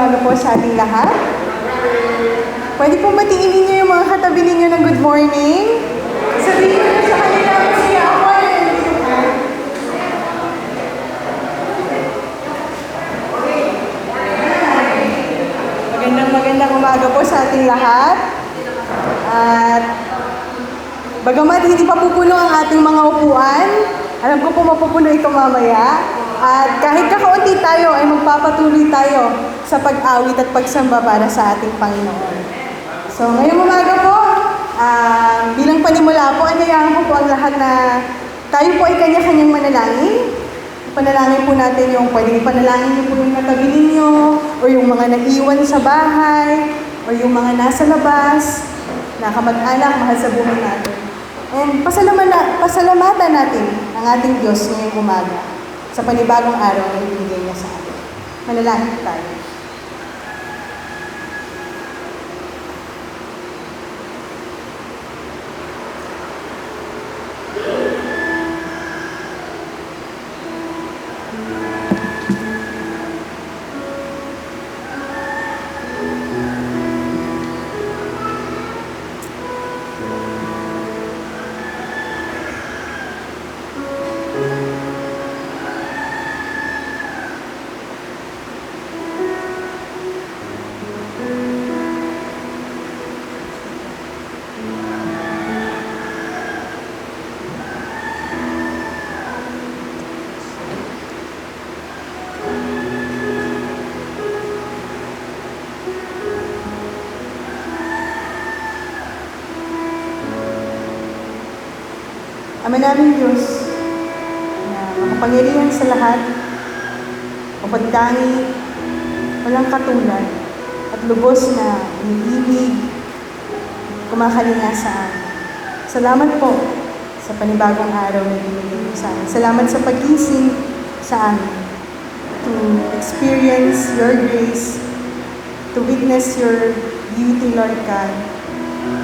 umaga po sa ating lahat. Pwede pong batiin ninyo yung mga katabi ninyo ng good morning. Sabihin nyo sa kanila kasi ako ay magandang umaga po sa ating lahat. At bagamat hindi pa pupuno ang ating mga upuan, alam ko po mapupuno ito mamaya. At kahit kakaunti tayo ay magpapatuloy tayo sa pag-awit at pagsamba para sa ating Panginoon. So ngayong umaga po, bilang panimula po, anyayahan ko po ang lahat na tayo po ay kanya-kanyang manalangin. Panalangin po natin yung pwedeng ipanalangin niyo po yung katabi ninyo, o yung mga naiwan sa bahay, o yung mga nasa labas, na kamag-anak, mahal sa buhay natin. And pasalamatan natin ang ating Diyos ngayong umaga sa panibagong araw na ibigay niya sa atin. Manalangin tayo. Ama namin Diyos, na makapangyarihan sa lahat, mapagdangi, walang katulad, at lubos na iniibig, kumakalinga sa amin. Salamat po sa panibagong araw na binigay mo sa amin. Salamat sa pagising sa amin to experience your grace, to witness your beauty, Lord God.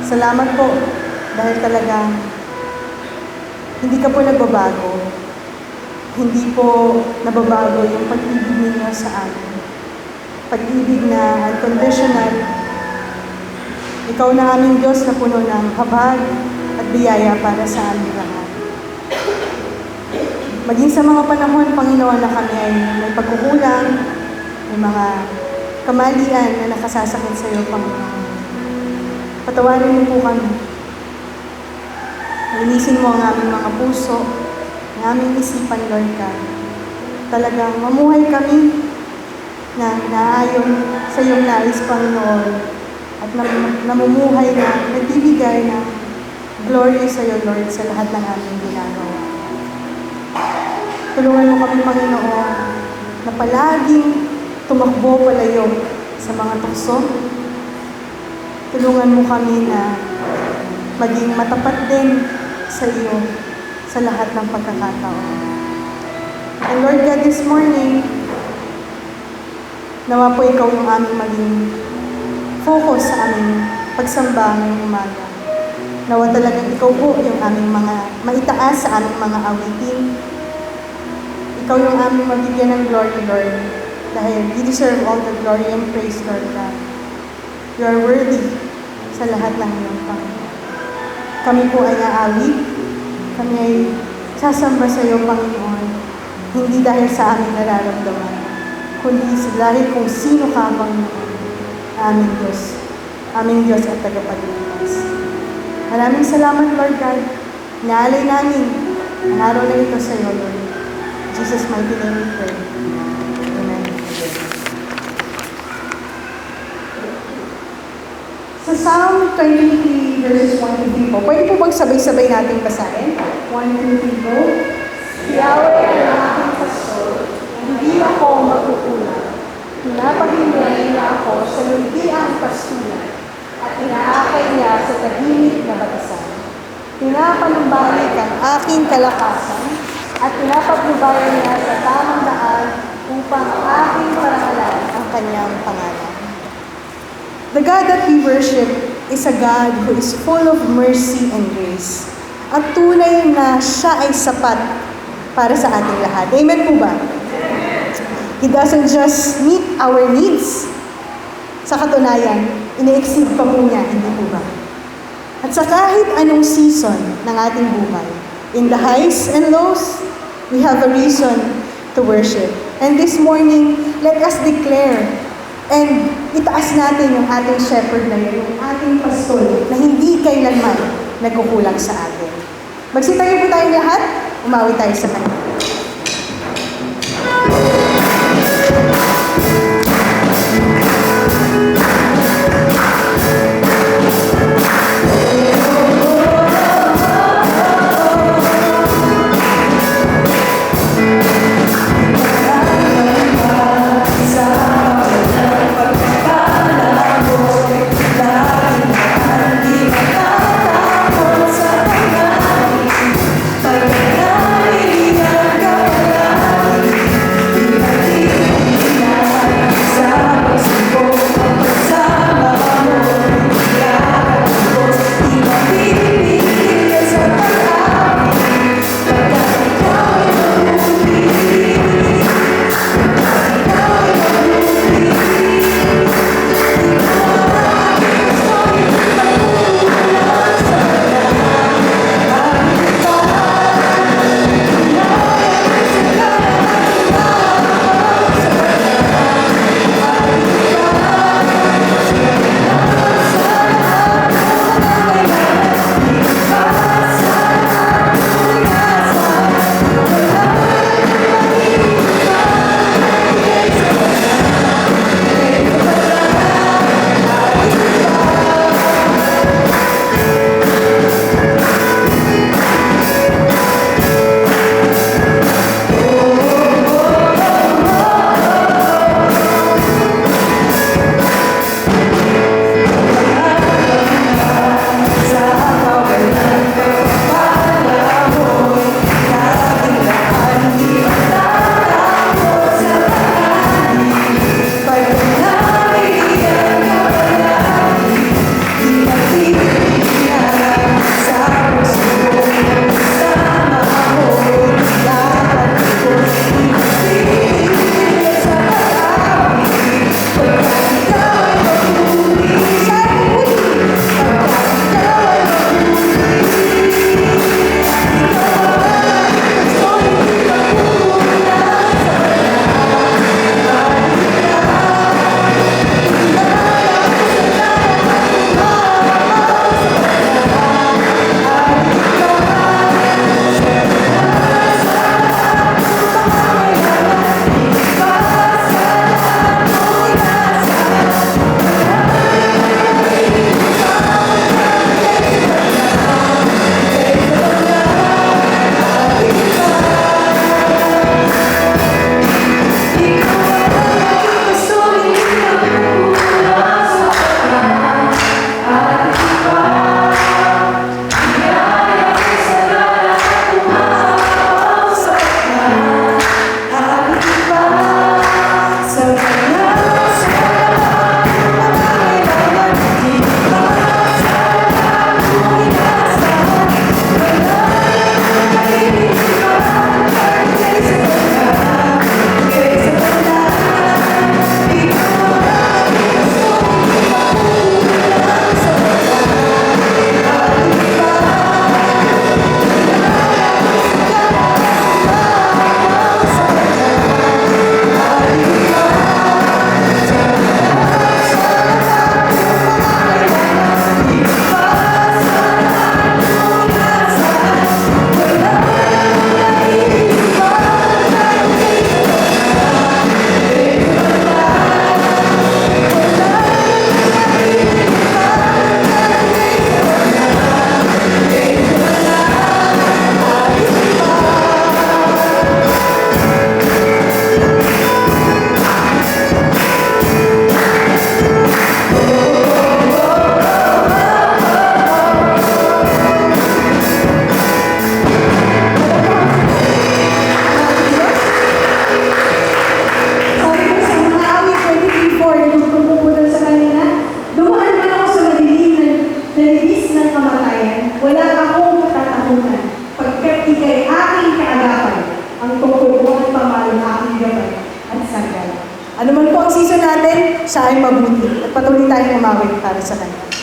Salamat po dahil talagang hindi ka po nagbabago. Hindi po nababago yung pag-ibig ninyo sa amin. Pag-ibig na unconditional. Ikaw na aming Diyos na puno ng habag at biyaya para sa aming lahat. Maging sa mga panahon, Panginoon, na kami ay may pagkukulang, may mga kamalian na nakasasakit sa iyo, Panginoon. Patawarin niyo po kami. Linisin mo ang aming mga puso, ang aming isipan, Lord God. Talagang mamuhay kami na naayon sa iyong nais, Panginoon, at namumuhay na nagbibigay ng glory sa iyo, Lord, sa lahat ng aming ginagawa. Tulungan mo kami, Panginoon, na palaging tumakbo palayo sa mga tukso. Tulungan mo kami na maging matapat din sa iyo sa lahat ng pagkakataon. And Lord God, this morning, nawa po ikaw yung aming maging focus sa aming pagsamba ngayong umaga. Nawa talagang ikaw po yung aming mga maitaas sa aming mga awitin. Ikaw yung aming mabigyan ng glory, Lord, dahil you deserve all the glory and praise, Lord God. You are worthy sa lahat ng iyong Panginoon. Kami po ay aawit, kami ay sasamba sa iyo, Panginoon, hindi dahil sa aming nararamdaman, kundi dahil kung sino ka, Panginoon, aming Diyos at tagapagligtas. Maraming salamat, Lord God. Inaalay namin ang araw na ito sa iyo, Lord. In Jesus' mighty name we pray. Amen. Sa Psalm 23 verses 1 to 3 po, pwede po bang sabay-sabay natin basahin? 1, 2, 3 po. Yahweh ang aking pastor, hindi ako magkukulang. Pinapahintay niya ako sa luntiang pastulan at inaakay niya sa tahimik na batasan. Pinapanumbalik ang aking kalakasan at pinapagnubayan niya sa tamang daan upang aking parangalan ang kanyang pangalan. The God that we worship is a God who is full of mercy and grace. At tunay na siya ay sapat para sa ating lahat. Amen po ba? He doesn't just meet our needs, Sa katunayan, ine-exceed pa po niya, hindi po ba? At sa kahit anong season ng ating buhay, in the highs and lows, we have a reason to worship. And this morning, let us declare and itaas natin yung ating shepherd na yun, yung ating pastol na hindi kailanman nagkukulang sa atin. Magsitayo po tayo lahat, umawi tayo sa kanya. Pagkakailan Ano man po ang season natin, siya ay mabuti. At patuloy tayong umawit para sa Kanya.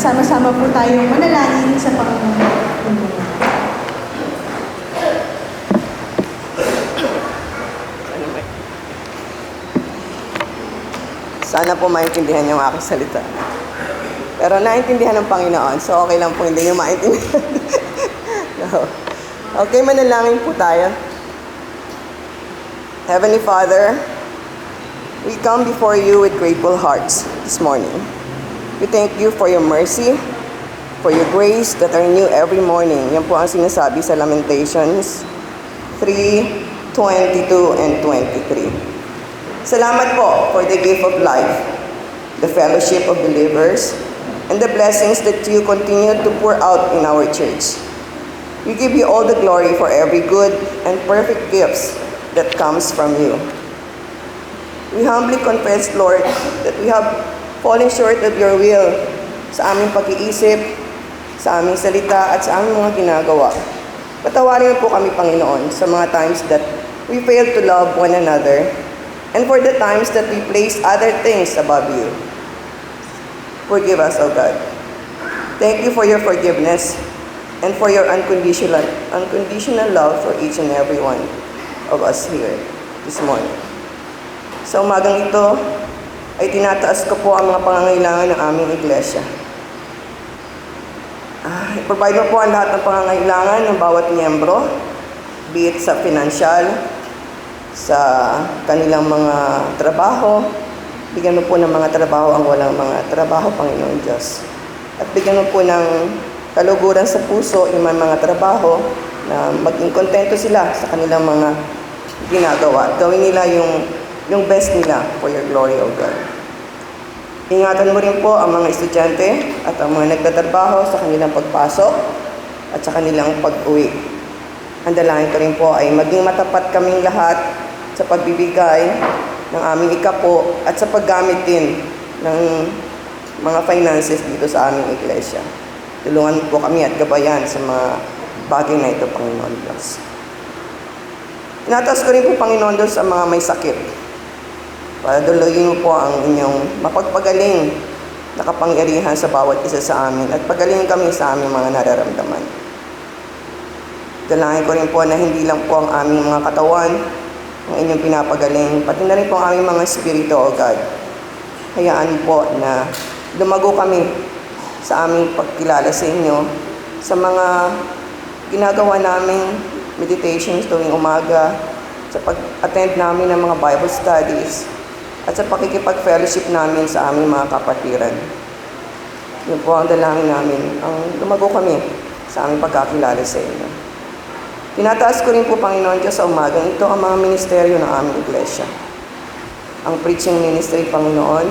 Sama-sama po tayong manalangin sa Panginoon. Sana po maintindihan yung aking salita. Pero naintindihan ng Panginoon, so okay lang po hindi nyo maintindihan. No. Okay, manalangin po tayo. Heavenly Father, we come before you with grateful hearts this morning. We thank you for your mercy, for your grace that are new every morning. Yan po ang sinasabi sa Lamentations 3:22 and 23. Salamat po for the gift of life, the fellowship of believers, and the blessings that you continue to pour out in our church. We give you all the glory for every good and perfect gifts that comes from you. We humbly confess, Lord, that we have fallen short of your will sa aming pag-iisip, sa aming salita, at sa aming mga ginagawa. Patawarin mo po kami, Panginoon, sa mga times that we fail to love one another and for the times that we place other things above you. Forgive us, O God. Thank you for your forgiveness and for your unconditional love for each and every one of us here this morning. Sa umagang ito, ay tinataas ko po ang mga pangangailangan ng aming iglesia. I-provide mo po ang lahat ng pangangailangan ng bawat miyembro, be it sa financial, sa kanilang mga trabaho. Bigyan mo po ng mga trabaho ang walang mga trabaho, Panginoon Diyos. At bigyan mo po ng kaluguran sa puso yung mga trabaho na maging kontento sila sa kanilang mga ginagawa. Gawin nila yung best nila for your glory, O God. Ingatan mo rin po ang mga estudyante at ang mga nagtatrabaho sa kanilang pagpasok at sa kanilang pag-uwi. Ang dalangin ko rin po ay maging matapat kaming lahat sa pagbibigay ng aming ikapo at sa paggamit din ng mga finances dito sa aming iglesia. Tulungan mo po kami at gabayan sa mga bagay na ito, Panginoon Diyos. Tinataas ko rin po, Panginoon Diyos, ang mga may sakit. Padaluyin mo po ang inyong mapagpagaling na kapangyarihan sa bawat isa sa amin at pagalingin kami sa aming mga nararamdaman. Dalangin ko rin po na hindi lang po ang aming mga katawan ang inyong pinapagaling, pati na rin po ang aming mga espiritu, O God. Hayaan po na lumago kami sa aming pagkilala sa inyo, sa mga ginagawa naming meditations tuwing umaga, sa pag-attend namin ng mga Bible studies, at sa pakikipag-fellowship namin sa aming mga kapatiran. Yun po ang dalangin namin, ang lumago kami sa aming pagkakilala sa inyo. Tinataas ko rin po, Panginoon Diyos, sa umagang ito ang mga ministeryo ng aming iglesia. Ang preaching ministry, Panginoon,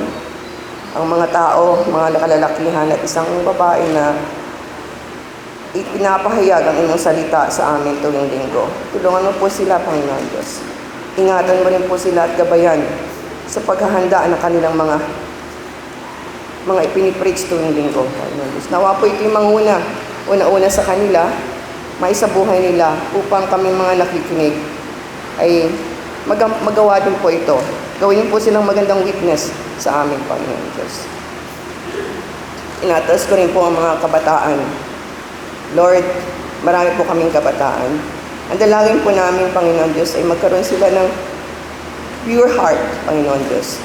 ang mga tao, mga kalalakihan at isang babae na ipinapahayag ang inyong salita sa amin tuwing linggo. Tulungan mo po sila, Panginoon Diyos. Ingatan mo rin po sila at gabayan sa paghahanda ng kanilang mga ipinipreach tuwing linggo, Panginoon Diyos. Nawa po ito yung una-una sa kanila, maisabuhay nila upang kami mga nakikinig ay magawa din po ito. Gawin po silang magandang witness sa aming Panginoon Diyos. Inataas ko rin po ang mga kabataan. Lord, marami po kaming kabataan. Ang dalangin po namin, Panginoon Diyos, ay magkaroon sila ng pure heart, Panginoon Diyos.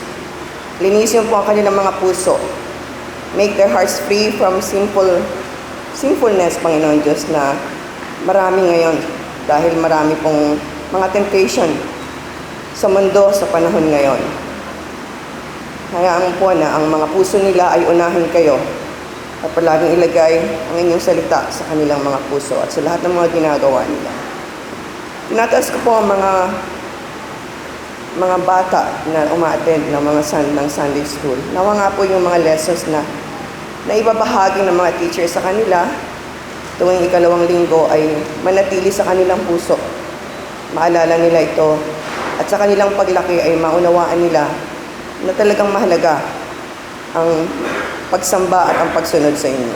Linisin po ang kanilang mga puso. Make their hearts free from sinfulness, Panginoon Diyos, na marami ngayon dahil marami pong mga temptation sa mundo sa panahon ngayon. Hayaan po na ang mga puso nila ay unahin kayo at palaging ilagay ang inyong salita sa kanilang mga puso at sa lahat ng mga ginagawa nila. Tinataas ko po ang mga bata na uma-attend ng mga Sunday school. Nawa nga po yung mga lessons na ibabahagi ng mga teachers sa kanila tuwing ikalawang linggo ay manatili sa kanilang puso. Maalala nila ito at sa kanilang paglaki ay maunawaan nila na talagang mahalaga ang pagsamba at ang pagsunod sa inyo.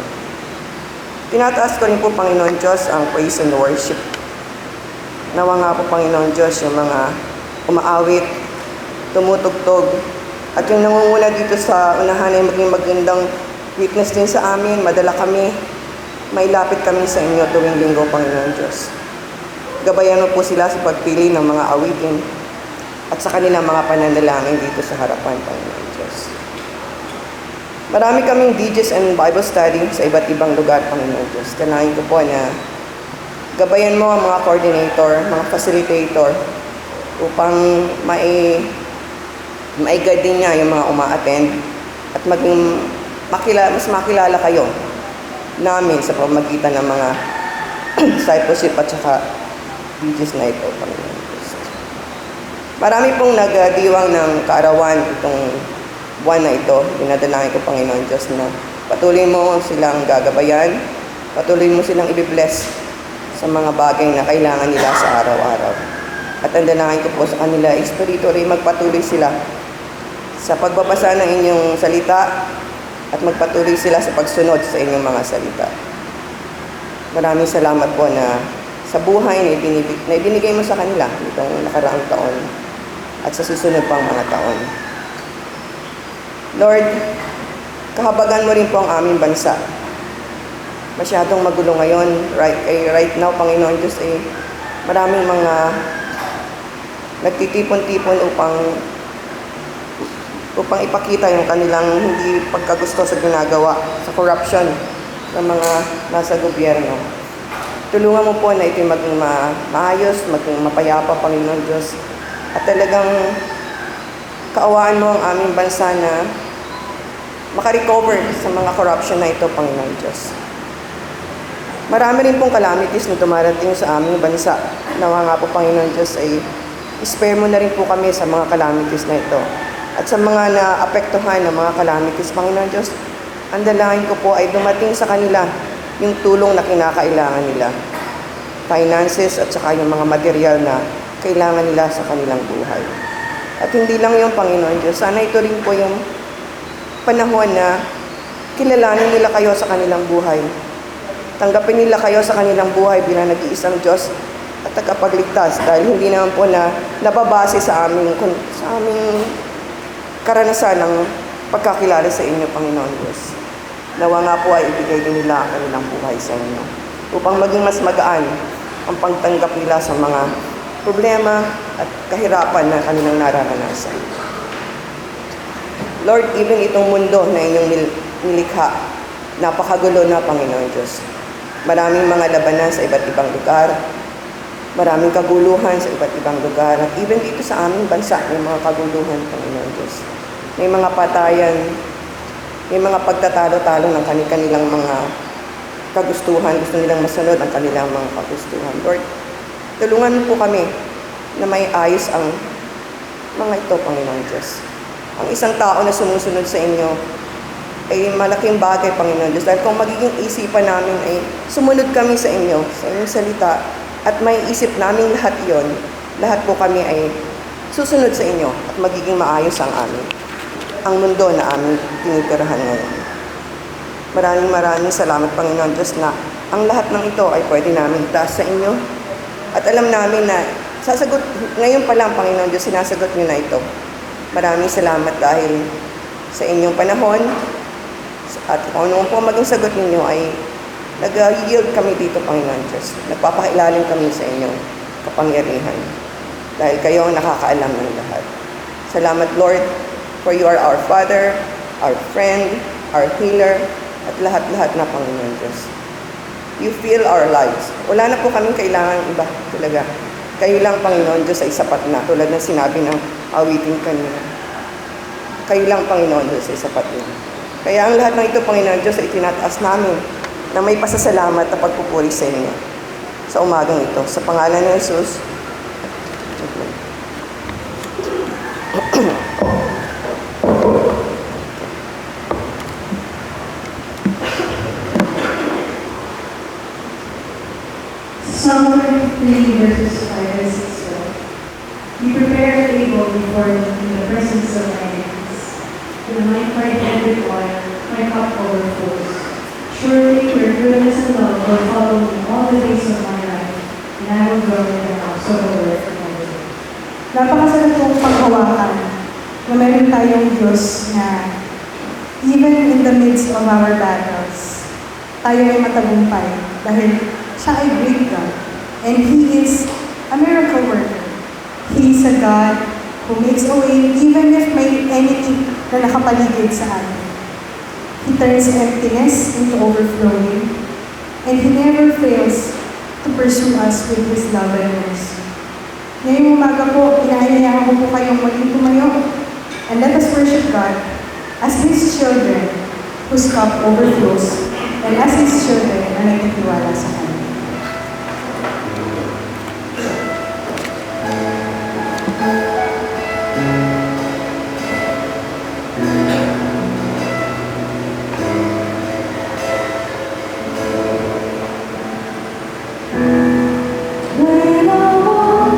Tinataas ko rin po, Panginoon Diyos, ang praise and worship. Nawa nga po, Panginoon Diyos, yung mga umaawit, tumutugtog, at yung nangunguna dito sa unahan ay maging magandang witness din sa amin. Madala kami, mailapit kami sa inyo tuwing linggo, Panginoon Diyos. Gabayan mo po sila sa pagpili ng mga awitin at sa kanilang mga pananalangin dito sa harapan, Panginoon Diyos. Marami kaming DJs and Bible study sa iba't ibang lugar, Panginoon Diyos. Kanahin ko po na gabayan mo ang mga coordinator, mga facilitator, upang maigad din niya yung mga uma-attend at maging mas makilala kayo namin sa pamagitan ng mga discipleship at saka DJs na ito, Panginoon Diyos. Marami pong nagdiwang ng kaarawan itong buwan na ito. Dinadalangin ko, Panginoon Diyos, na patuloy mo silang gagabayan, patuloy mo silang i-bless sa mga bagay na kailangan nila sa araw-araw. At ang dalangin ko po sa kanila, Espiritu rin magpatuloy sila sa pagbabasa ng inyong salita at magpatuloy sila sa pagsunod sa inyong mga salita. Maraming salamat po na sa buhay na ibinigay mo sa kanila itong nakaraang taon at sa susunod pang mga taon. Lord, kahabagan mo rin po ang aming bansa. Masyadong magulo ngayon. Right now, Panginoon Diyos, maraming mga nagtitipon-tipon upang ipakita yung kanilang hindi pagkagusto sa ginagawa, sa corruption ng mga nasa gobyerno. Tulungan mo po na ito'y maging maayos, maging mapayapa, Panginoon Diyos. At talagang kaawaan mo ang aming bansa na makarecover sa mga corruption na ito, Panginoon Diyos. Marami rin pong calamities na dumarating sa aming bansa. Nawa nga po, Panginoon Diyos, ay spare mo na rin po kami sa mga calamities na ito. At sa mga naapektuhan ng mga calamities, Panginoon Diyos, ang dalangin ko po ay dumating sa kanila yung tulong na kinakailangan nila. Finances at saka yung mga material na kailangan nila sa kanilang buhay. At hindi lang yung Panginoon Diyos, sana ito rin po yung panahon na kilalanin nila kayo sa kanilang buhay. Tanggapin nila kayo sa kanilang buhay bilang nag-iisang Diyos at tagapagligtas dahil hindi naman po na nababase sa aming karanasan ng pagkakilala sa inyo, Panginoon Diyos. Nawa nga po ay ibigay din nila ang kanilang buhay sa inyo upang maging mas magaan ang pagtanggap nila sa mga problema at kahirapan na kanilang nararanasan. Lord, even itong mundo na inyong nilikha, napakagulo na, Panginoon Diyos. Maraming mga labanan sa iba't ibang lugar, maraming kaguluhan sa iba't ibang lugar, at even dito sa aming bansa, may mga kaguluhan, Panginoon Diyos. May mga patayan, may mga pagtatalo-talo ng kanilang mga kagustuhan, gusto nilang masunod ang kanilang mga kagustuhan. Lord, tulungan mo po kami na may ayos ang mga ito, Panginoon Diyos. Ang isang tao na sumusunod sa inyo ay malaking bagay, Panginoon Diyos. Dahil kung magiging isipan namin ay sumunod kami sa inyong salita, at may isip namin lahat iyon, lahat po kami ay susunod sa inyo at magiging maayos ang mundo na aming tinitirahan ngayon. Maraming salamat, Panginoon Diyos, na ang lahat ng ito ay pwede namin itaas sa inyo. At alam namin na sasagot, ngayon pa lang, Panginoon Diyos, sinasagot niyo na ito. Maraming salamat dahil sa inyong panahon at kung ano po maging sagot ninyo ay nag-yield kami dito, Panginoon Diyos. Nagpapakailalim kami sa inyong kapangyarihan dahil kayo ang nakakaalam ng lahat. Salamat, Lord, for you are our Father, our friend, our healer, at lahat-lahat na, Panginoon Diyos. You fill our lives. Wala na po kaming kailangan iba talaga. Kayo lang, Panginoon Diyos, ay sapat na. Tulad ng sinabi ng awitin kanina. Kayo lang, Panginoon Diyos, ay sapat na. Kaya ang lahat ng ito, Panginoon Diyos, ay tinataas namin na may pasasalamat at pagpupuri sa inyo sa umagang ito. Sa pangalan ng Jesus. Psalm 3 verses 5 and 6 go. You prepare a table before me in the presence of my enemies. With my head oil, my cup overflows. Surely your goodness and love will follow me all the days of my life, and I will dwell in the house of the Lord forever. Napakasarap pong panghawakan na meron tayong Diyos na even in the midst of our battles, tayo ay matagumpay dahil siya ay great God. And He is a miracle worker. He is a God who makes a way even if may anything na nakapaligid sa atin. He turns emptiness into overflowing, and He never fails to pursue us with His love and mercy. Ngayong umaga po, inaanyayahan ko po kayong maging tumayo, and let us worship God as His children whose cup overflows, and as His children na nagtitiwala sa Kanya. When I walk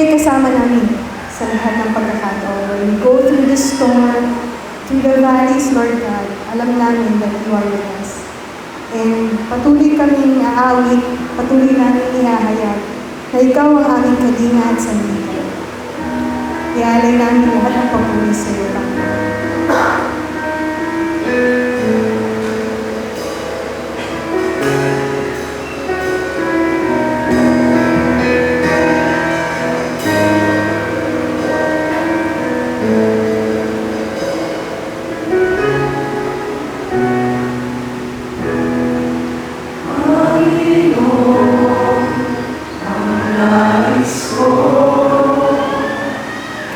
Ika'y kasama namin sa lahat ng pagkakataon. When we go through the storm, through the valleys, Lord God, alam namin that you are with us. And patuloy kaming aawit, patuloy namin ihahayag na ikaw ang aming kalinga at sandigan. Ialay namin lahat ng papuri sa iyo, Panginoon.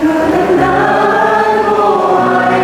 Katandaan mo ay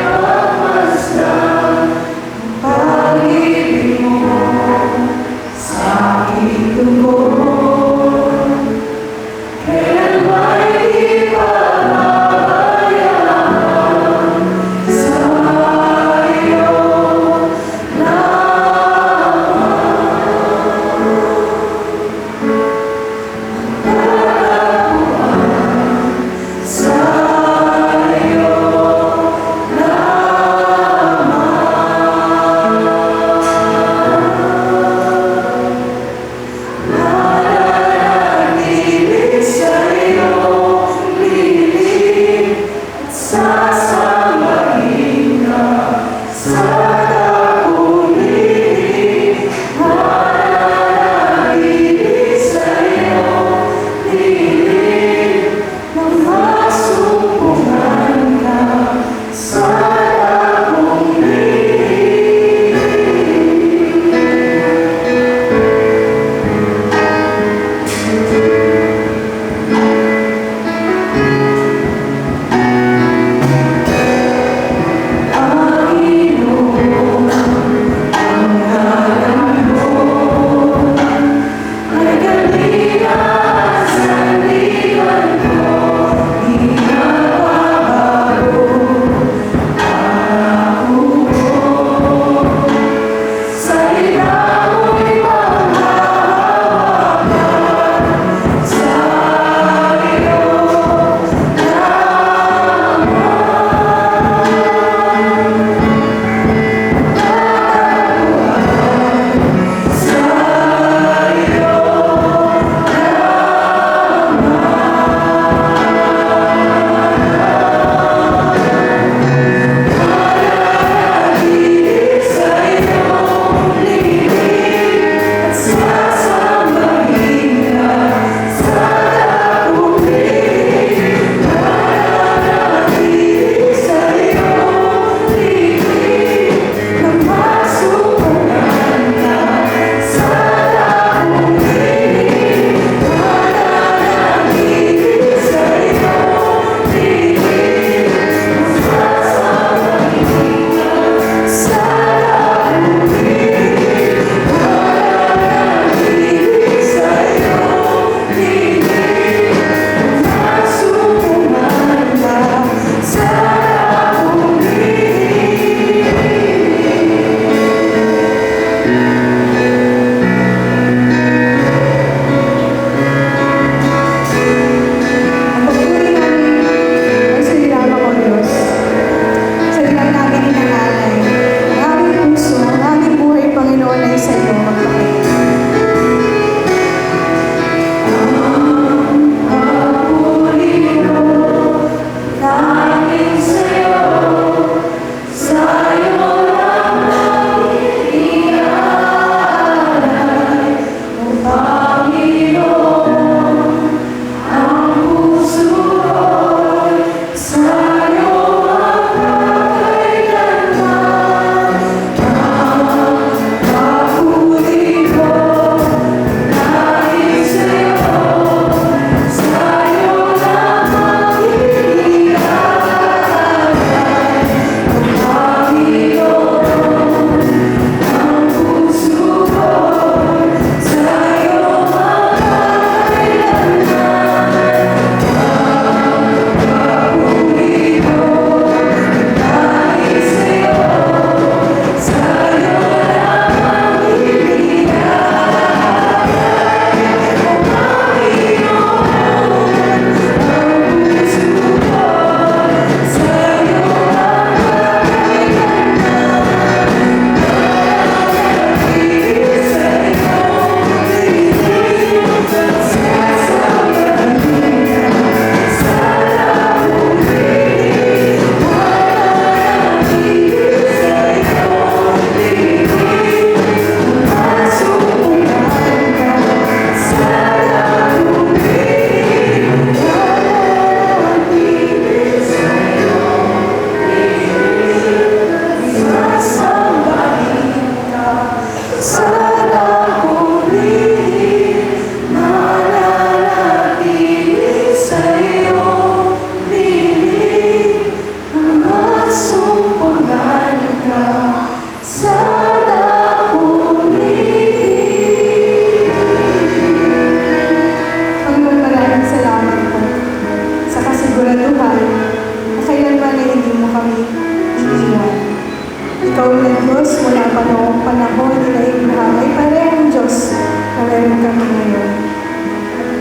Diyos mula pa noong panahon nila Abraham ay parehong Diyos na meron kami ngayon.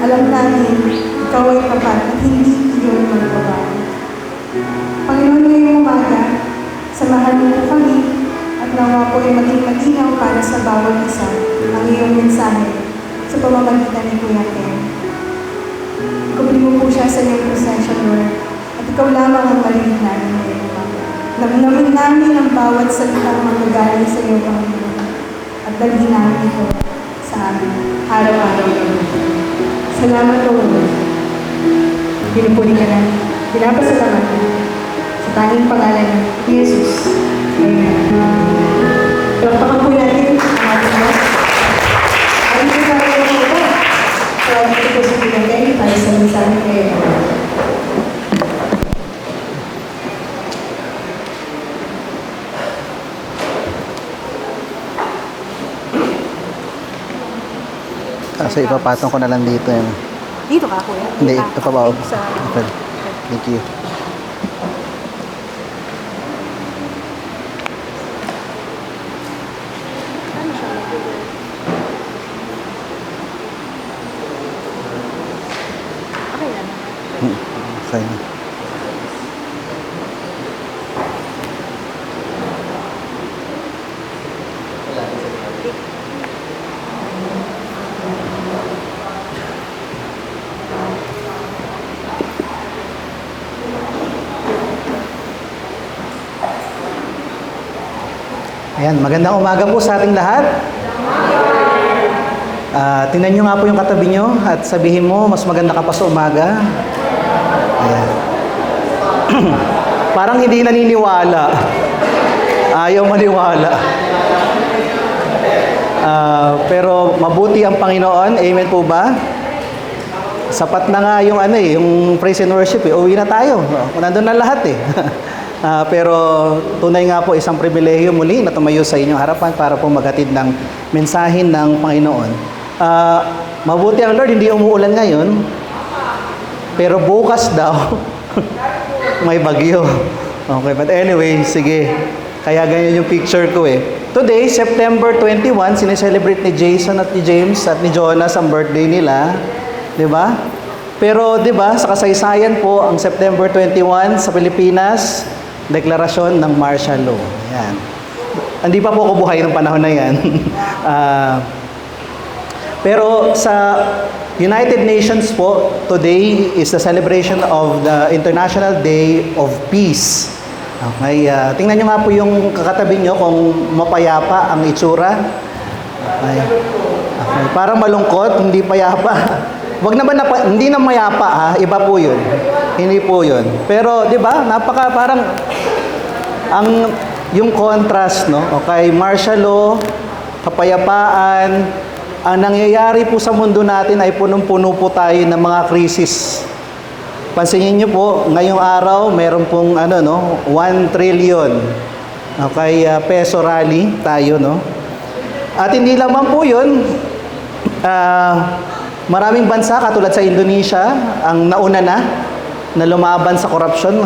Alam namin, ikaw ay tapat at hindi iyon magbabago. Panginoon, ngayong umaga, samahan mo po kami at nawa po ay maging malinaw para sa bawat isa ang iyong mensahe sa pamamagitan ni Kuya Ken. Ikubli mo po siya sa iyong presensya, Lord, at ikaw lamang ang marinig namin ngayong umaga. Namnamin namin ang bawat salitang manggagaling sa iyo, Panginoon, at dalhin namin ito sa amin araw-araw. Salamat po, Lord. Pinupuli ka namin. Pinapasalamat ka sa tanging pangalan ni Jesus. Amen. Palakpakan po natin ang ating Diyos. Ay, ito na rin po ba? So, ito po sa pinagay para sa mensahe kayo. Kasi ipapatong ko na lang dito yun. Dito ka, Kuya? Hindi, ito pa ba? Sa... Okay. Thank you. Ano siya? Okay lang. Okay. Ayan, magandang umaga po sa ating lahat. Tingnan nyo nga po yung katabi nyo at sabihin mo, mas maganda ka pa sa umaga. Ayan. Parang hindi naniniwala. Ayaw maniwala. Pero mabuti ang Panginoon. Amen po ba? Sapat na nga yung yung praise and worship. Uwi na tayo. Nandun na lahat eh. Pero tunay nga po isang pribilehiyo muli na tumayo sa inyong harapan para po maghatid ng mensahin ng Panginoon. Mabuti ang Lord, hindi umuulan ngayon. Pero bukas daw, may bagyo. Okay, but anyway, sige. Kaya ganyan yung picture ko eh. Today, September 21, sineselebrate ni Jason at ni James at ni Jonas ang birthday nila. Diba? Pero diba, sa kasaysayan po, ang September 21 sa Pilipinas, deklarasyon ng martial law. Yan. Hindi pa po ako buhay ng panahon na yan. Pero sa United Nations po, today is the celebration of the International Day of Peace. Okay, tingnan nyo nga po yung kakatabi nyo kung mapayapa ang itsura. Okay. Parang malungkot, hindi payapa. Wag naman hindi na mayapa ha, iba po 'yun. Hindi po 'yun. Pero 'di ba? Parang yung contrast no, okay, martial law, kapayapaan, ang nangyayari po sa mundo natin ay punong-puno po tayo ng mga krisis. Pansinin niyo po, ngayong araw meron pong 1 trillion. Okay, peso rally tayo no. At hindi lamang po 'yun. Maraming bansa katulad sa Indonesia ang nauna na lumaban sa korupsyon.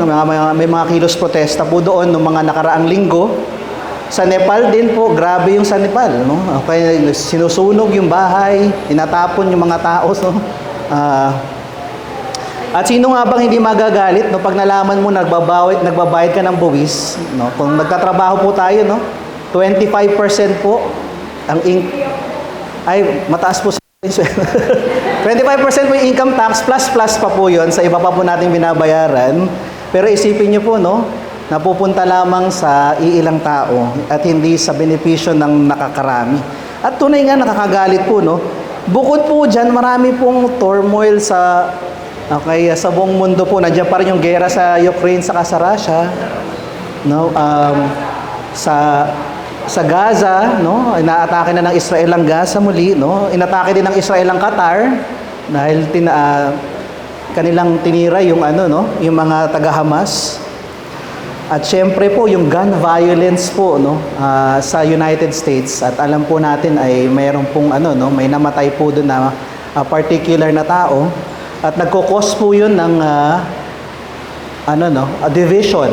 May mga kilos protesta po doon noong mga nakaraang linggo. Sa Nepal din po, grabe yung sa Nepal. No? Okay, sinusunog yung bahay, tinatapon yung mga tao. No? At sino nga bang hindi magagalit no? Pag nalaman mo nagbabayad ka ng buwis. No? Kung nagtatrabaho po tayo, no? 25% po ang mataas po 25% po yung income tax plus pa po yun sa iba pa po nating binabayaran. Pero isipin nyo po, no, napupunta lamang sa iilang tao at hindi sa benepisyo ng nakakarami. At tunay nga nakakagalit po, no. Bukod po dyan, marami pong turmoil sa buong mundo po. Nandiyan pa rin yung gera sa Ukraine saka sa Russia. No, sa Gaza, no, inaatake na ng Israel ang Gaza muli, no. Inatake din ng Israel ang Qatar dahil kanilang tinira yung yung mga taga-Hamas. At syempre po yung gun violence po sa United States at alam po natin ay mayroon pong may namatay po doon na particular na tao at nagko-cause po yun ng division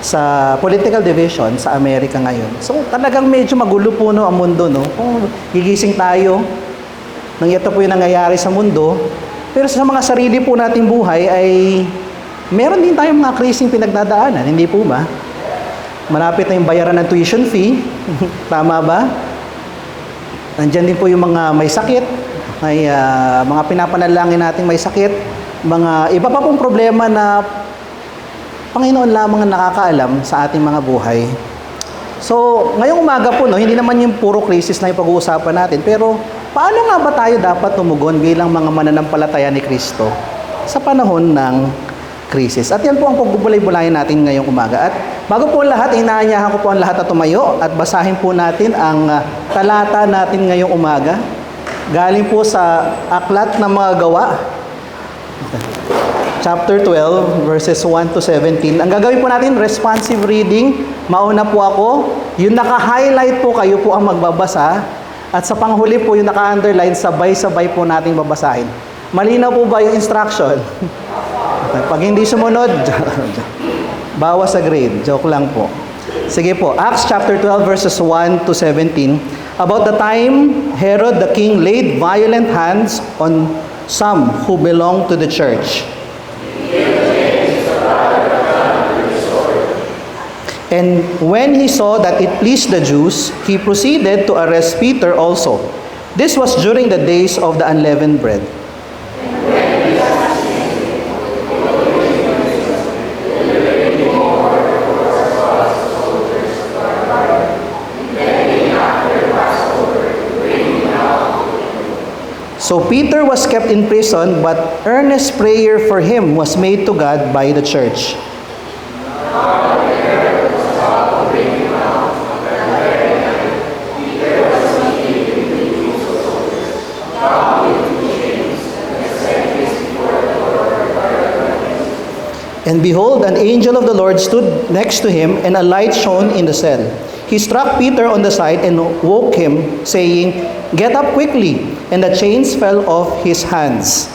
sa political division sa Amerika ngayon. So talagang medyo magulo po no ang mundo, no? Kung gigising tayo nang ito po yung nangyayari sa mundo, pero sa mga sarili po nating buhay ay meron din tayong mga krising pinagdadaanan, hindi po ba? Malapit na yung bayaran ng tuition fee, tama ba? Nandiyan din po yung mga may sakit, may mga pinapanalangin nating may sakit, mga iba pa pong problema na Panginoon lamang ang nakakaalam sa ating mga buhay. So, ngayong umaga po, no, hindi naman yung puro krisis na yung pag-uusapan natin, pero paano nga ba tayo dapat tumugon bilang mga mananampalataya ni Kristo sa panahon ng krisis? At yan po ang pagbubulay-bulayan natin ngayong umaga. At bago po lahat, inaanyahan ko po ang lahat na tumayo at basahin po natin ang talata natin ngayong umaga. Galing po sa Aklat ng Mga Gawa, chapter 12, verses 1 to 17. Ang gagawin po natin, responsive reading. Mauna po ako. Yung naka-highlight po, kayo po ang magbabasa. At sa panghuli po, yung naka-underline, sabay-sabay po natin babasahin. Malinaw po ba yung instruction? Pag hindi sumunod, bawas sa grade. Joke lang po. Sige po, Acts chapter 12, verses 1 to 17. About the time Herod the king laid violent hands on some who belonged to the church. And when he saw that it pleased the Jews, he proceeded to arrest Peter also. This was during the days of the unleavened bread. So Peter was kept in prison, but earnest prayer for him was made to God by the church. And behold, an angel of the Lord stood next to him, and a light shone in the cell. He struck Peter on the side and woke him, saying, "Get up quickly." And the chains fell off his hands.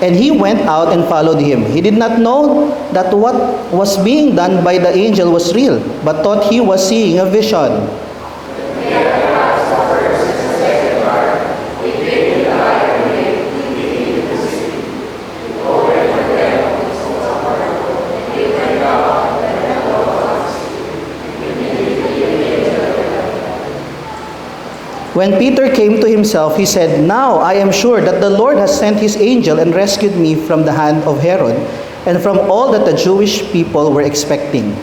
And he went out and followed him. He did not know that what was being done by the angel was real, but thought he was seeing a vision. When Peter came to himself, he said, "Now I am sure that the Lord has sent his angel and rescued me from the hand of Herod and from all that the Jewish people were expecting."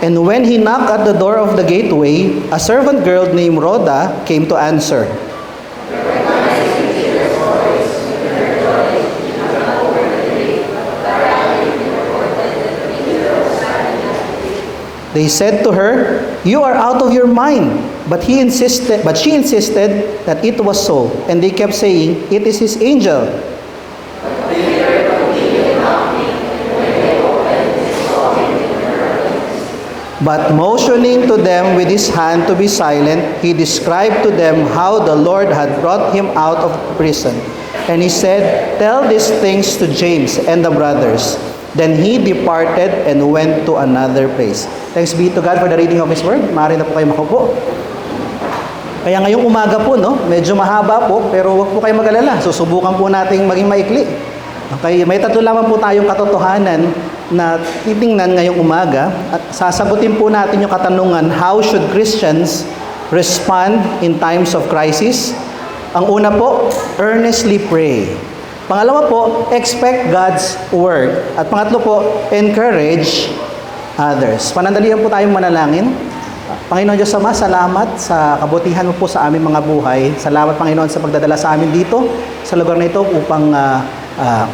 And when he knocked at the door of the gateway, a servant girl named Rhoda came to answer. They said to her, "You are out of your mind." But she insisted that it was so, and they kept saying, "It is his angel." But motioning to them with his hand to be silent, he described to them how the Lord had brought him out of prison. And he said, "Tell these things to James and the brothers." Then he departed and went to another place. Thanks be to God for the reading of His Word. Maaari na po kayo makaupo. Kaya ngayong umaga po, no, medyo mahaba po, pero huwag po kayo mag-alala. Susubukan po nating maging maikli. Okay, may tatlo lamang po tayong katotohanan na titingnan ngayong umaga at sasagutin po natin yung katanungan, how should Christians respond in times of crisis? Ang una po, earnestly pray. Pangalawa po, expect God's word. At pangatlo po, encourage others. Panandalian po tayong manalangin. Panginoon Diyos Ama, salamat sa kabutihan mo po sa aming mga buhay. Salamat, Panginoon, sa pagdadala sa amin dito, sa lugar na ito, upang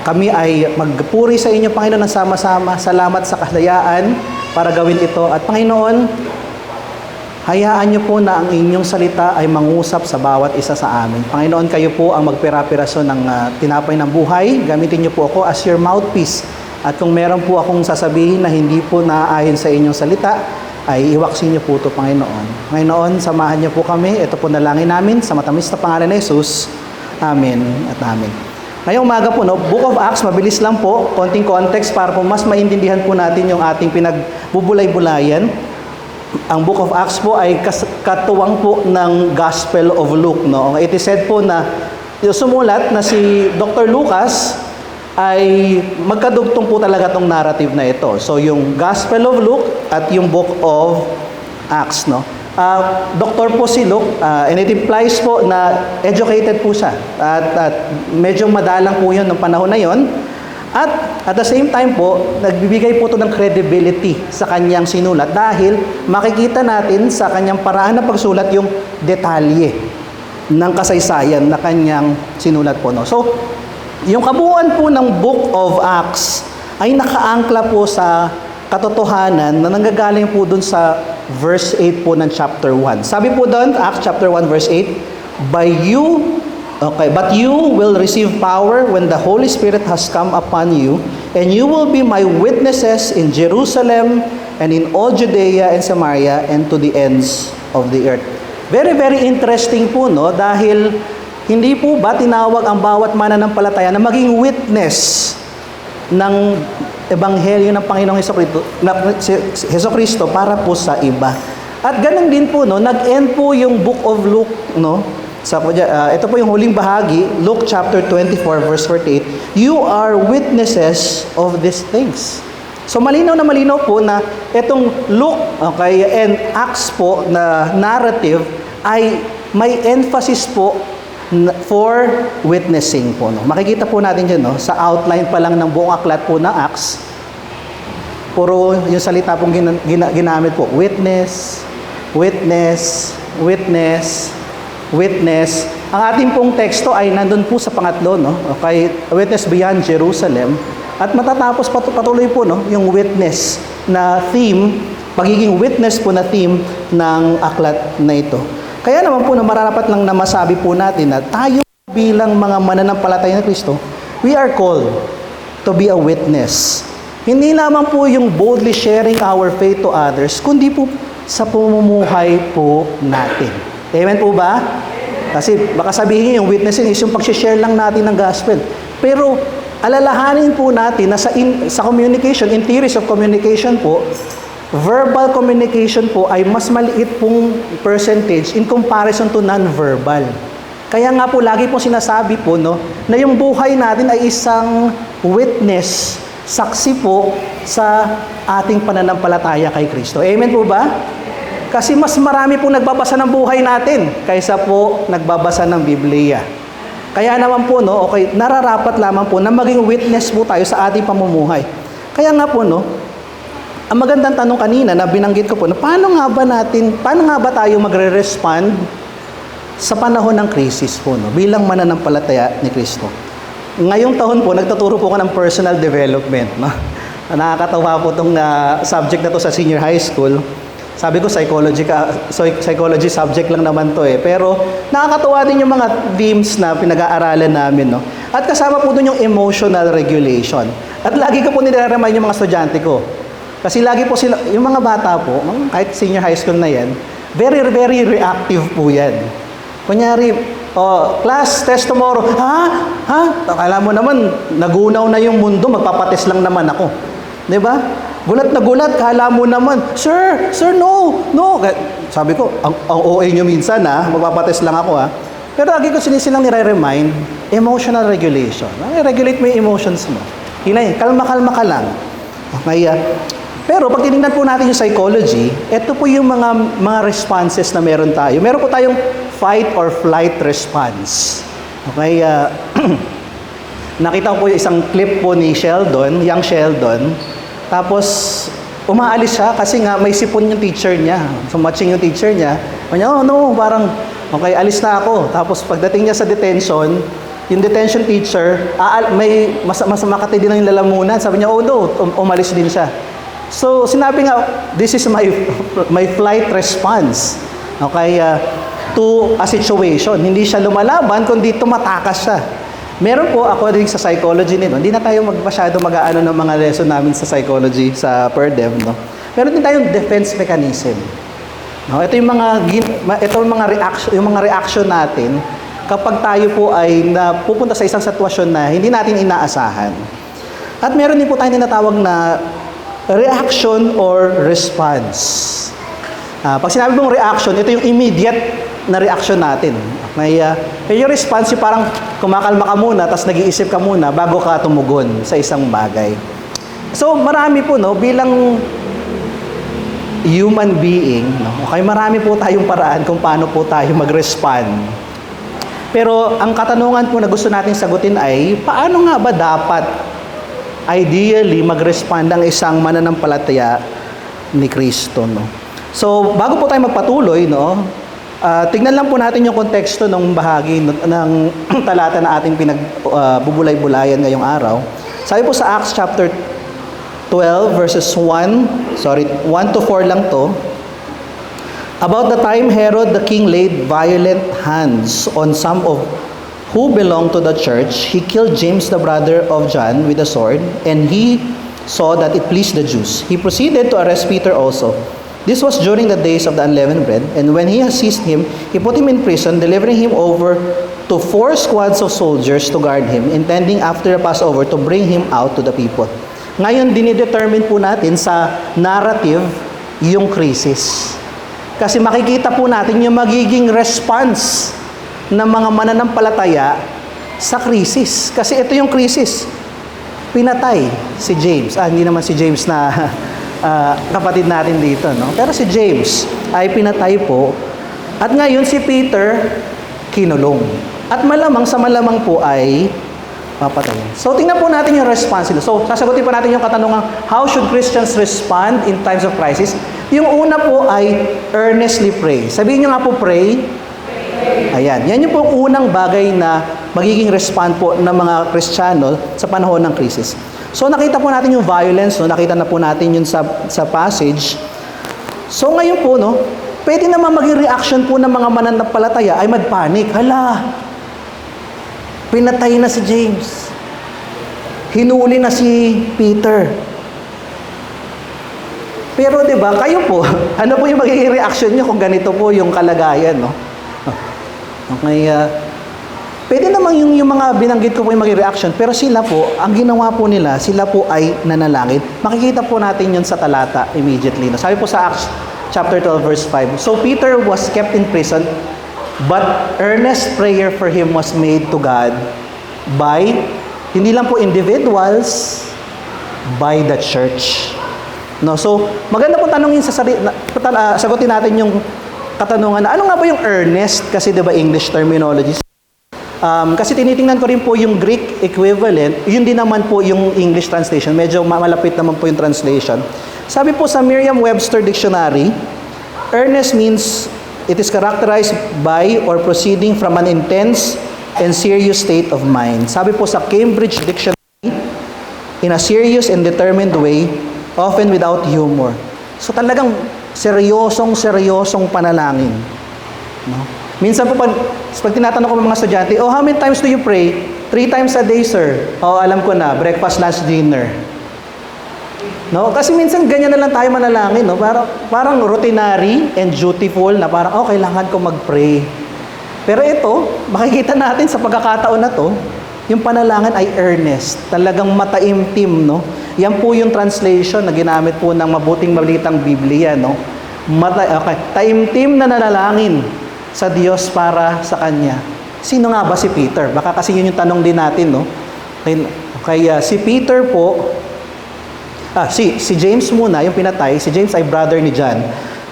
kami ay magpuri sa inyo, Panginoon, ng sama-sama. Salamat sa kasayaan para gawin ito. At Panginoon, Hayaan niyo po na ang inyong salita ay mangusap sa bawat isa sa amin. Panginoon, kayo po ang magpira-piraso ng tinapay ng buhay. Gamitin niyo po ako as your mouthpiece. At kung meron po akong sasabihin na hindi po naaayon sa inyong salita, ay iwaksin niyo po ito, Panginoon. Panginoon, samahan niyo po kami. Ito po nalangin namin sa matamis na pangalan ni Jesus. Amen at amen. Ngayong umaga po, Book of Acts, mabilis lang po, konting context para po mas maintindihan po natin yung ating pinagbubulay-bulayan. Ang Book of Acts po ay katuwang po ng Gospel of Luke. No? It is said po na yung sumulat na si Dr. Lucas ay magkadugtong po talaga tong narrative na ito. So yung Gospel of Luke at yung Book of Acts. No? Doktor po si Luke, and it implies po na educated po siya. At medyo madalang po yun ng panahon na yon. At the same time po, nagbibigay po ito ng credibility sa kanyang sinulat dahil makikita natin sa kanyang paraan ng pagsulat yung detalye ng kasaysayan na kanyang sinulat po. No? So, yung kabuuan po ng Book of Acts ay nakaangkla po sa katotohanan na nanggagaling po dun sa verse 8 po ng chapter 1. Sabi po doon, Acts chapter 1 verse 8, but you will receive power when the Holy Spirit has come upon you, and you will be my witnesses in Jerusalem and in all Judea and Samaria and to the ends of the earth. Very, very interesting po, no? Dahil hindi po ba tinawag ang bawat mananampalataya na maging witness ng Ebanghelyo ng Panginoong Hesukristo para po sa iba. At ganun din po, no? Nag-end po yung Book of Luke, no? Ito po yung huling bahagi, Luke chapter 24 verse 48. You are witnesses of these things. So malinaw na malinaw po na itong Luke, okay, and Acts po na narrative ay may emphasis po for witnessing po. No? Makikita po natin dyan, no? Sa outline pa lang ng buong aklat po ng Acts, puro yung salita pong ginamit po. Witness, witness, witness, witness. Ang ating pong teksto ay nandun po sa pangatlo, no? Okay, witness beyond Jerusalem. At matatapos patuloy po, no? Yung witness na theme, pagiging witness po na theme ng aklat na ito. Kaya naman po na mararapat lang na masabi po natin na tayo bilang mga mananampalataya ng Kristo, we are called to be a witness. Hindi lamang po yung boldly sharing our faith to others, kundi po sa pamumuhay po natin. Amen po ba? Kasi baka sabihin yung witnessing is yung pag-share lang natin ng gospel. Pero alalahanin po natin na sa communication, in theories of communication po, verbal communication po ay mas maliit pong percentage in comparison to non-verbal. Kaya nga po lagi po sinasabi po, no, na yung buhay natin ay isang witness, saksi po sa ating pananampalataya kay Kristo. Amen po ba? Kasi mas marami po nagbabasa ng buhay natin kaysa po nagbabasa ng Biblia. Kaya naman po, no, okay, nararapat lamang po na maging witness po tayo sa ating pamumuhay. Kaya nga po, no, ang magandang tanong kanina na binanggit ko po, paano nga ba tayo magre-respond sa panahon ng crisis po, no, bilang mananampalataya ni Kristo? Ngayong taon po, nagtuturo po ko ng personal development. No? Nakakatawa po itong subject na to sa senior high school. Sabi ko, psychology subject lang naman to eh. Pero nakakatawa din yung mga themes na pinag-aaralan namin. No? At kasama po dun yung emotional regulation. At lagi ko po nire-remind yung mga estudyante ko. Kasi lagi po sila, yung mga bata po, kahit senior high school na yan, very, very reactive po yan. Kunyari, class, test tomorrow. Ha? Akala mo naman, nagunaw na yung mundo, magpapatest lang naman ako. Diba? Gulat na gulat, kala mo naman, Sir, no. Sabi ko, ang OA nyo minsan magpapatest lang ako Pero lagi ko sinisilang nire-remind, emotional regulation. Regulate mo yung emotions mo. Hinay, kalma ka lang. Okay, pero pag tinignan po natin yung psychology, ito po yung mga responses na meron tayo. Meron po tayong fight or flight response. Okay, nakita ko po yung isang clip po ni Sheldon, young Sheldon. Tapos, umaalis siya kasi nga may sipon yung teacher niya. So, matching yung teacher niya. Kanya, parang, okay, alis na ako. Tapos, pagdating niya sa detention, yung detention teacher, may mas makati din ang yung lalamunan. Sabi niya, no, umalis din siya. So, sinabi nga, this is my flight response. Okay, to a situation. Hindi siya lumalaban, kundi tumatakas siya. Meron po, according sa psychology nito, hindi na tayo masyado mag-aano ng mga lesson namin sa psychology, sa PERDEV, no? Meron din tayong defense mechanism. No, ito yung mga reaction natin kapag tayo po ay napupunta sa isang sitwasyon na hindi natin inaasahan. At meron din po tayong tinatawag na reaction or response. Pag sinabi mong reaction, ito yung immediate na reaction natin. Yung response, yung parang kumakalma ka muna, tapos nag-iisip ka muna bago ka tumugon sa isang bagay. So, marami po, no, bilang human being, no, okay, marami po tayong paraan kung paano po tayo mag-respond. Pero ang katanungan po na gusto natin sagutin ay, paano nga ba dapat ideally mag-respond ang isang mananampalataya ni Kristo, no? So, bago po tayo magpatuloy, no, tignan lang po natin yung konteksto ng bahagi ng talata na ating pinagbubulay-bulayan ngayong araw. Sabi po sa Acts chapter 12 verses 1 to 4 lang to. About the time Herod the king laid violent hands on some of who belonged to the church, he killed James the brother of John with a sword, and he saw that it pleased the Jews. He proceeded to arrest Peter also. This was during the days of the unleavened bread, and when he had seized him, he put him in prison, delivering him over to 4 squads of soldiers to guard him, intending after the Passover to bring him out to the people. Ngayon, dinidetermine po natin sa narrative yung krisis. Kasi makikita po natin yung magiging response ng mga mananampalataya sa krisis. Kasi ito yung krisis. Pinatay si James. Hindi naman si James na kapatid natin dito, no? Pero si James ay pinatay po. At ngayon si Peter kinulong. At malamang po ay papatay. So tingnan po natin yung response nila. So sasagutin po natin yung katanungan, how should Christians respond in times of crisis? Yung una po ay earnestly pray. Sabihin nyo nga po, pray. Ayan. Yan yung po unang bagay na magiging respond po ng mga Kristiyano sa panahon ng krisis. So nakita po natin yung violence, no? Nakita na po natin yun sa passage. So ngayon po, no, pwede naman maging reaction po ng mga mananampalataya ay mag-panic. Hala, pinatay na si James. Hinuli na si Peter. Pero 'di ba, kayo po, ano po yung magiging reaction niyo kung ganito po yung kalagayan, no? Okay, pwede naman yung mga binanggit ko po yung magiging reaction, pero sila po, ang ginawa po nila, sila po ay nanalangin. Makikita po natin yun sa talata immediately. No? Sabi po sa Acts chapter 12 verse 5, so Peter was kept in prison, but earnest prayer for him was made to God by, hindi lang po individuals, by the church. No, so maganda po tanungin sagutin natin yung katanungan na ano nga ba yung earnest, kasi 'di ba English terminology. Kasi tinitingnan ko rin po yung Greek equivalent, yun din naman po yung English translation. Medyo malapit naman po yung translation. Sabi po sa Merriam-Webster Dictionary, earnest means it is characterized by or proceeding from an intense and serious state of mind. Sabi po sa Cambridge Dictionary, in a serious and determined way, often without humor. So talagang seryosong panalangin. No? Minsan po pag tinatanong ko mga estudyante, oh, how many times do you pray? 3 times a day, sir. Oh, alam ko na, breakfast, lunch, dinner. No? Kasi minsan ganyan na lang tayo manalangin, no? Parang routinary and dutiful na parang, oh, kailangan ko mag-pray. Pero ito, makikita natin sa pagkakataon na to, yung panalangin ay earnest, talagang mataimtim, no? Yan po yung translation na ginamit po ng mabuting malitang Biblia, no? Taimtim na nanalangin sa Diyos para sa Kanya. Sino nga ba si Peter? Baka kasi yun yung tanong din natin, no? Kaya si Peter po, si James muna, yung pinatay, si James ay brother ni John.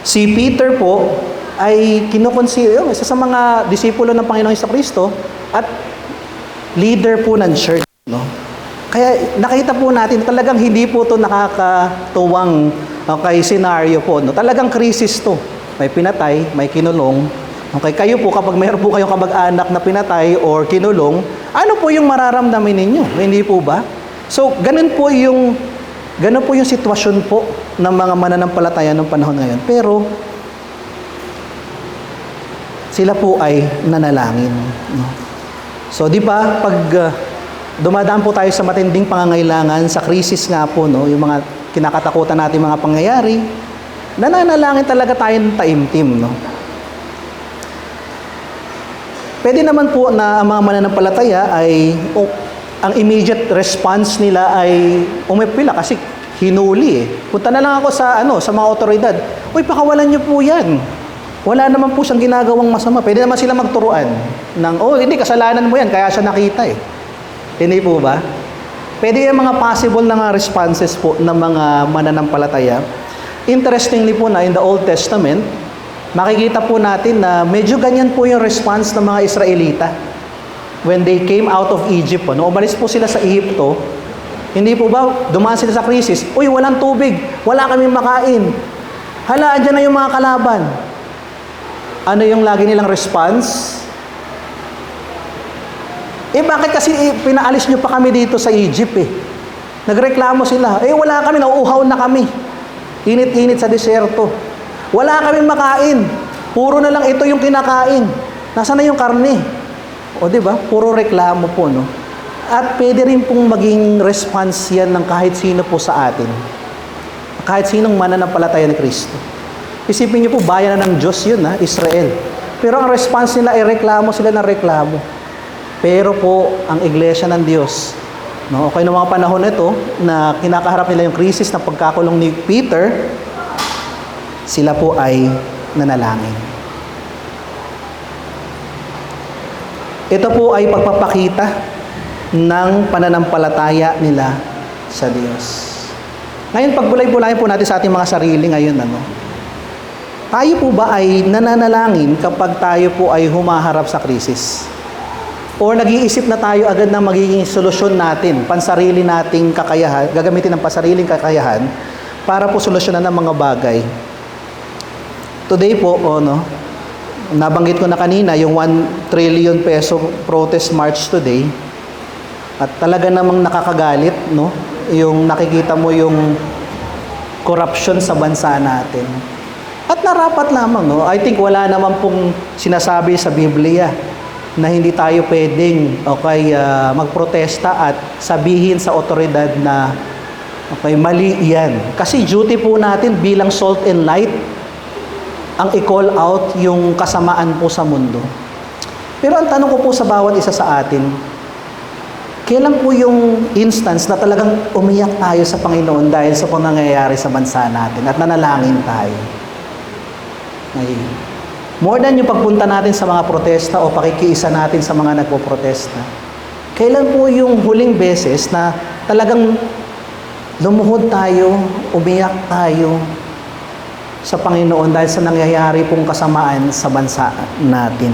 Si Peter po ay kinukonsider, isa sa mga disipulo ng Panginoong Jesucristo at leader po ng church, no? Kaya nakita po natin talagang hindi po ito nakakatuwang scenario po, no? Talagang krisis to. May pinatay, may kinulong. Okay, kayo po kapag mayroon po kayong kamag-anak na pinatay or kinulong, ano po yung mararamdamin ninyo? Hindi po ba? So, ganun po yung sitwasyon po ng mga mananampalataya ng panahon ngayon. Pero, sila po ay nanalangin. No? So, di ba, pag dumadaan po tayo sa matinding pangangailangan, sa krisis nga po, no, yung mga kinakatakutan natin mga pangyayari, nananalangin talaga tayo ng taimtim, no? Pwede naman po na ang mga mananampalataya ay ang immediate response nila ay umipila kasi hinuli eh. Punta na lang ako sa mga otoridad. Uy, pakawalan niyo po 'yan. Wala naman po siyang ginagawang masama. Pwede naman sila magturuan ng hindi kasalanan mo 'yan kaya siya nakita eh. Hindi po ba? Pwede yung mga possible na mga responses po ng mga mananampalataya. Interestingly po na in the Old Testament, makikita po natin na medyo ganyan po yung response ng mga Israelita when they came out of Egypt. No? Umalis po sila sa Egypto, hindi po ba dumaan sila sa krisis? Uy, walang tubig, wala kaming makain. Hala, andyan na yung mga kalaban. Ano yung lagi nilang response? Bakit kasi pinaalis nyo pa kami dito sa Egypt eh? Nagreklamo sila. Wala kami, nauuhaw na kami. Init-init sa deserto. Wala kaming makain. Puro na lang ito yung kinakain. Nasaan na yung karne? O di ba? Puro reklamo po, no? At pwede rin pong maging response yan ng kahit sino po sa atin. Kahit sinong mananampalataya ni Kristo. Isipin niyo po, bayan na ng Diyos yun, Israel. Pero ang response nila ay reklamo sila ng reklamo. Pero po, ang iglesia ng Diyos, no? Okay, noong mga panahon nito, na kinakaharap nila yung krisis ng pagkakulong ni Peter, sila po ay nanalangin. Ito po ay pagpapakita ng pananampalataya nila sa Diyos. Ngayon, pagbulay-bulayin po natin sa ating mga sarili ngayon, tayo po ba ay nananalangin kapag tayo po ay humaharap sa krisis? O nag-iisip na tayo agad ng magiging solusyon natin, pansarili nating kakayahan, gagamitin ng pansariling kakayahan para po solusyonan ng mga bagay? Today po, nabanggit ko na kanina yung 1 trillion peso protest march today. At talaga namang nakakagalit, no? Yung nakikita mo yung corruption sa bansa natin. At narapat lamang, no? I think wala naman pong sinasabi sa Biblia na hindi tayo pwedeng magprotesta at sabihin sa otoridad na mali yan. Kasi duty po natin bilang salt and light ang i-call out yung kasamaan po sa mundo. Pero ang tanong ko po sa bawat isa sa atin, kailan po yung instance na talagang umiyak tayo sa Panginoon dahil sa pangyayari sa bansa natin at nanalangin tayo? Ngayon, more than yung pagpunta natin sa mga protesta o pakikiisa natin sa mga nagpo-protesta, kailan po yung huling beses na talagang lumuhod tayo, umiyak tayo sa Panginoon dahil sa nangyayari pong kasamaan sa bansa natin?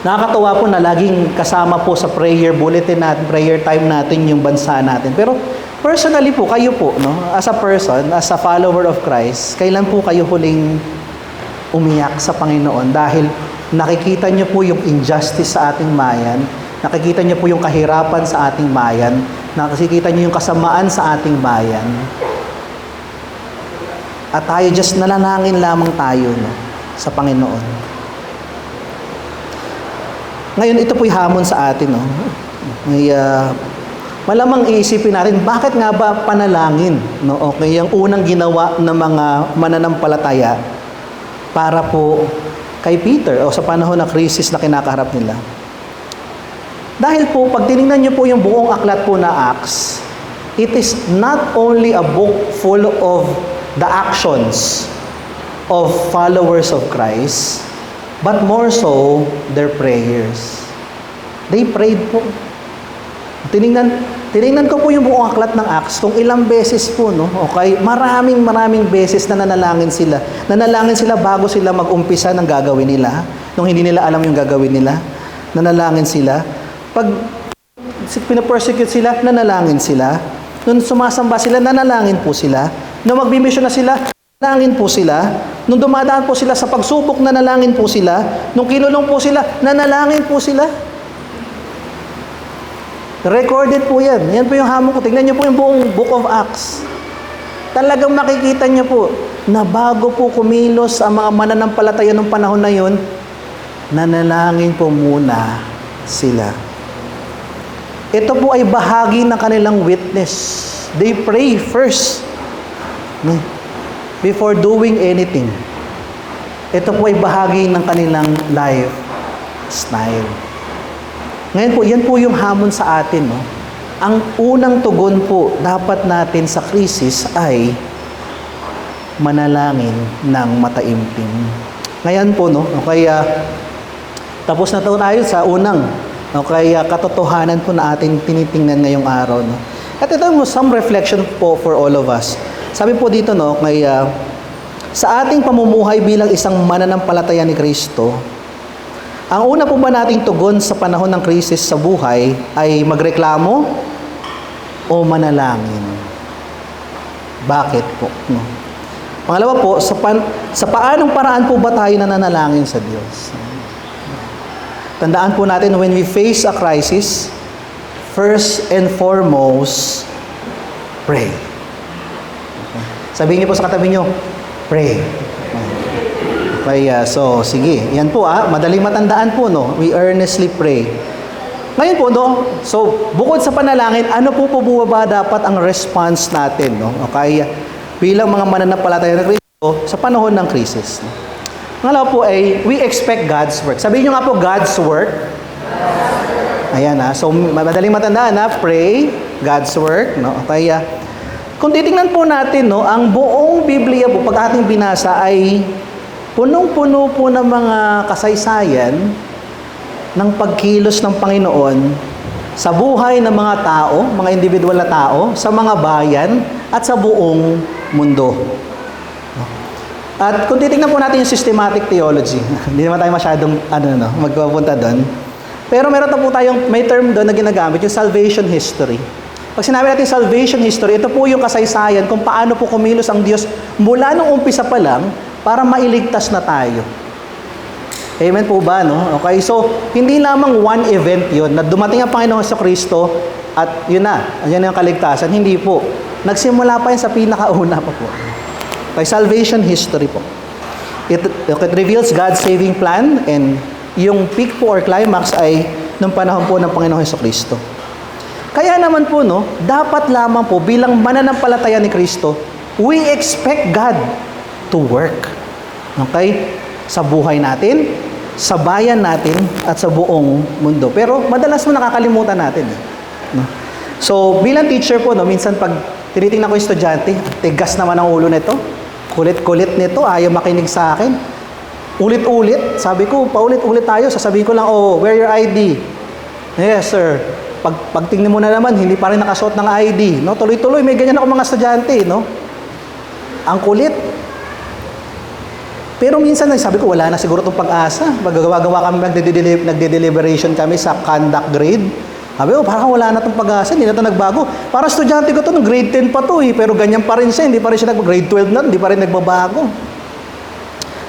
Nakakatuwa po na laging kasama po sa prayer bulletin natin, prayer time natin yung bansa natin. Pero personally po, kayo po, no, as a person, as a follower of Christ, kailan po kayo huling umiyak sa Panginoon dahil nakikita niyo po yung injustice sa ating bayan, nakikita niyo po yung kahirapan sa ating bayan, nakikita niyo yung kasamaan sa ating bayan. At tayo just nananangin lamang tayo, no, sa Panginoon. Ngayon, ito po'y hamon sa atin, no. Malamang iisipin natin, bakit nga ba panalangin, no? Okay, yung unang ginawa ng mga mananampalataya para po kay Peter o sa panahon ng krisis na kinakaharap nila. Dahil po, pag tinignan niyo po yung buong aklat po na Acts, it is not only a book full of the actions of followers of Christ, but more so, their prayers. They prayed po. Tinignan ko po yung buong aklat ng Acts, kung ilang beses po, no? Okay, maraming beses na nanalangin sila. Nanalangin sila bago sila mag-umpisa ng gagawin nila. Nung hindi nila alam yung gagawin nila, nanalangin sila. Pag pinapersecute sila, nanalangin sila. Nung sumasamba sila, nanalangin po sila. Nung magbimisyon na sila, nanalangin po sila. Nung dumadaan po sila sa pagsubok, nanalangin po sila. Nung kinulong po sila, nanalangin po sila. Recorded po yan. Yan po yung hamon ko. Tingnan niyo po yung buong Book of Acts. Talagang makikita niyo po na bago po kumilos ang mga mananampalataya ng panahon na yun, nanalangin po muna sila. Ito po ay bahagi ng kanilang witness. They pray first, no? Before doing anything. Ito po ay bahagi ng kanilang lifestyle. Ngayon po, yan po yung hamon sa atin, no? Ang unang tugon po dapat natin sa krisis ay manalangin ng mataimpim. Ngayon po, no, kaya tapos na tayo sa unang, no, kaya katotohanan po na ating tinitingnan ngayong araw, no. At ito mo some reflection po for all of us. Sabi po dito, no, kaya sa ating pamumuhay bilang isang mananampalataya ni Kristo, ang una po ba nating tugon sa panahon ng krisis sa buhay ay magreklamo o manalangin? Bakit po? No? Pangalawa po, sa paanong paraan po ba tayo nananalangin sa Diyos? Tandaan po natin, when we face a crisis, first and foremost, pray. Okay. Sabihin niyo po sa katabi niyo, pray. Kaya, so, sige. Yan po madaling matandaan po, no? We earnestly pray. Ngayon po, no? So, bukod sa panalangin, ano po ba dapat ang response natin, no? Okay? Bilang mga mananampalataya ng Kristo sa panahon ng krisis. Ngalaw po ay, we expect God's work. Sabihin nyo nga po, God's work. Ayan So, madaling matandaan pray, God's work, no? Kaya, kung titingnan po natin, no, ang buong Biblia po, pag ating binasa ay punong-puno po ng mga kasaysayan ng pagkilos ng Panginoon sa buhay ng mga tao, mga individual na tao, sa mga bayan, at sa buong mundo. At kung titingnan po natin yung systematic theology, hindi naman tayo masyadong magpapunta doon. Pero meron na po may term doon na ginagamit, yung salvation history. Pag sinabi natin salvation history, ito po yung kasaysayan kung paano po kumilos ang Diyos mula nung umpisa pa lang para mailigtas na tayo. Amen po ba, no? Okay, so hindi lamang one event yun na dumating ang Panginoon sa Kristo at yun na, yan yung kaligtasan. Hindi po. Nagsimula pa yun sa pinakauna pa po. By salvation history po. It reveals God's saving plan, and yung peak po or climax ay nung panahon po ng Panginoon Hesus Kristo. Kaya naman po, no, dapat lamang po bilang mananampalataya ni Kristo, we expect God to work. Okay? Sa buhay natin, sa bayan natin, at sa buong mundo. Pero madalas mo nakakalimutan natin. No? So, bilang teacher po, no, minsan pag tinitingnan ko yung estudyante, tigas naman ang ulo nito. Kulit-kulit nito, ayaw makinig sa akin. Ulit-ulit, sabi ko, paulit-ulit tayo. Sasabihin ko lang, where your ID? Yes, sir. Pagtingin mo na naman, hindi pa rin nakasuot ng ID. No? Tuloy-tuloy, may ganyan ako mga estudyante. No? Ang kulit. Pero minsan, sabi ko, wala na siguro itong pag-asa. Magagawa kami, nagde-deliberation kami sa conduct grade. Sabi ko, parang wala na itong pag-asa, hindi na ito nagbago. Para estudyante ko ito, grade 10 pa ito pero ganyan pa rin siya, hindi pa rin siya grade 12 na, hindi pa rin nagbabago.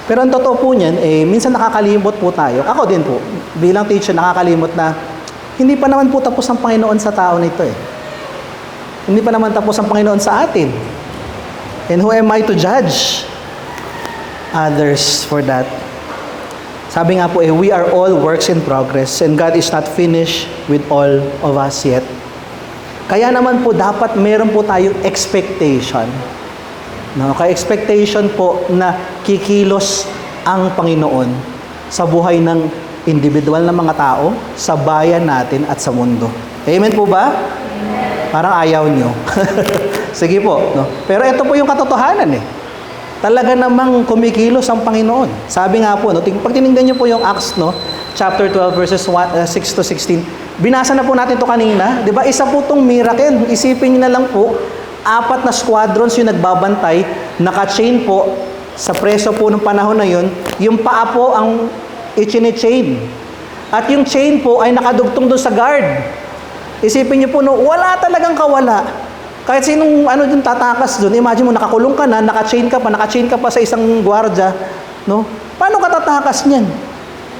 Pero ang totoo po niyan, minsan nakakalimot po tayo. Ako din po, bilang teacher, nakakalimot na hindi pa naman po tapos ang Panginoon sa tao nito Hindi pa naman tapos ang Panginoon sa atin. And who am I to judge others for that? Sabi nga po, we are all works in progress and God is not finished with all of us yet. Kaya naman po, dapat meron po tayong expectation. No? Kaya expectation po na kikilos ang Panginoon sa buhay ng individual na mga tao, sa bayan natin at sa mundo. Amen po ba? Amen. Parang ayaw nyo. Sige po. No? Pero ito po yung katotohanan Talaga namang kumikilos ang Panginoon. Sabi nga po, pag tinignan niyo po yung Acts, chapter 12, verses 6 to 16, binasa na po natin ito kanina. Di ba? Isa po itong miracle. Isipin niyo na lang po, 4 na squadrons yung nagbabantay, naka-chain po, sa preso po ng panahon na yun, yung paa po ang ichine-chain. At yung chain po ay nakadugtong doon sa guard. Isipin niyo po, wala talagang kawala. Kahit sinong yung tatakas doon, imagine mo, nakakulong ka na, naka-chain ka pa sa isang gwardiya, no? Paano ka tatakas niyan?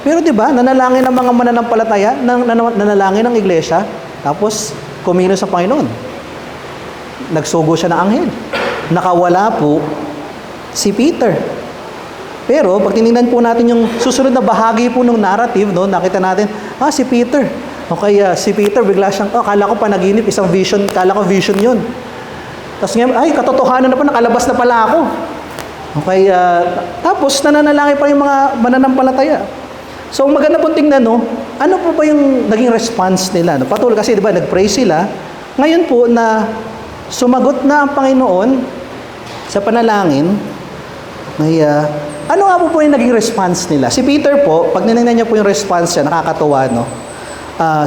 Pero 'di ba, nanalangin ng mga mananampalataya, nanalangin ng iglesia, Tapos, kumilos sa Panginoon. Nagsugo siya ng anghel. Nakawala po si Peter. Pero, pag tinignan po natin yung susunod na bahagi po ng narrative, no, nakita natin, si Peter. Okay, si Peter, bigla siyang, akala ko panaginip, isang vision, akala ko vision yun. Tapos ngayon, katotohanan na pa, nakalabas na pala ako. Okay, tapos nananalangin pa yung mga mananampalataya. So, maganda pong tingnan, no, ano po ba yung naging response nila? No? Patuloy kasi, di ba, nag-pray sila. Ngayon po na sumagot na ang Panginoon sa panalangin, ano nga po yung naging response nila? Si Peter po, pag ninignan niya po yung response niya, nakakatuwa, no?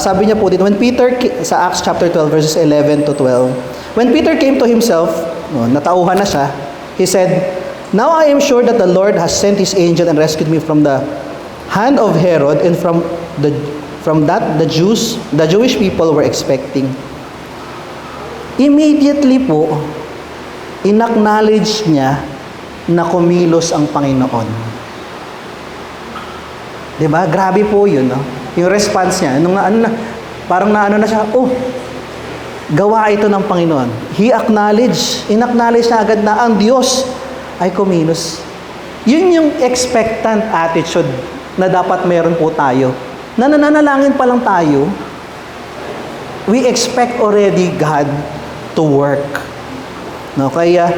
Sabi niya po dito, when Peter, sa Acts chapter 12, verses 11 to 12, when Peter came to himself, no, natauhan na siya, he said, "Now I am sure that the Lord has sent His angel and rescued me from the hand of Herod and from that the Jewish people were expecting." Immediately po, inacknowledge niya na kumilos ang Panginoon. Diba? Grabe po yun, no? Yung response niya, parang na siya, gawa ito ng Panginoon. Inacknowledge na agad na ang Diyos ay kumilos. Yun yung expectant attitude na dapat meron po tayo. Nananalangin pa lang tayo, we expect already God to work. No? Kaya,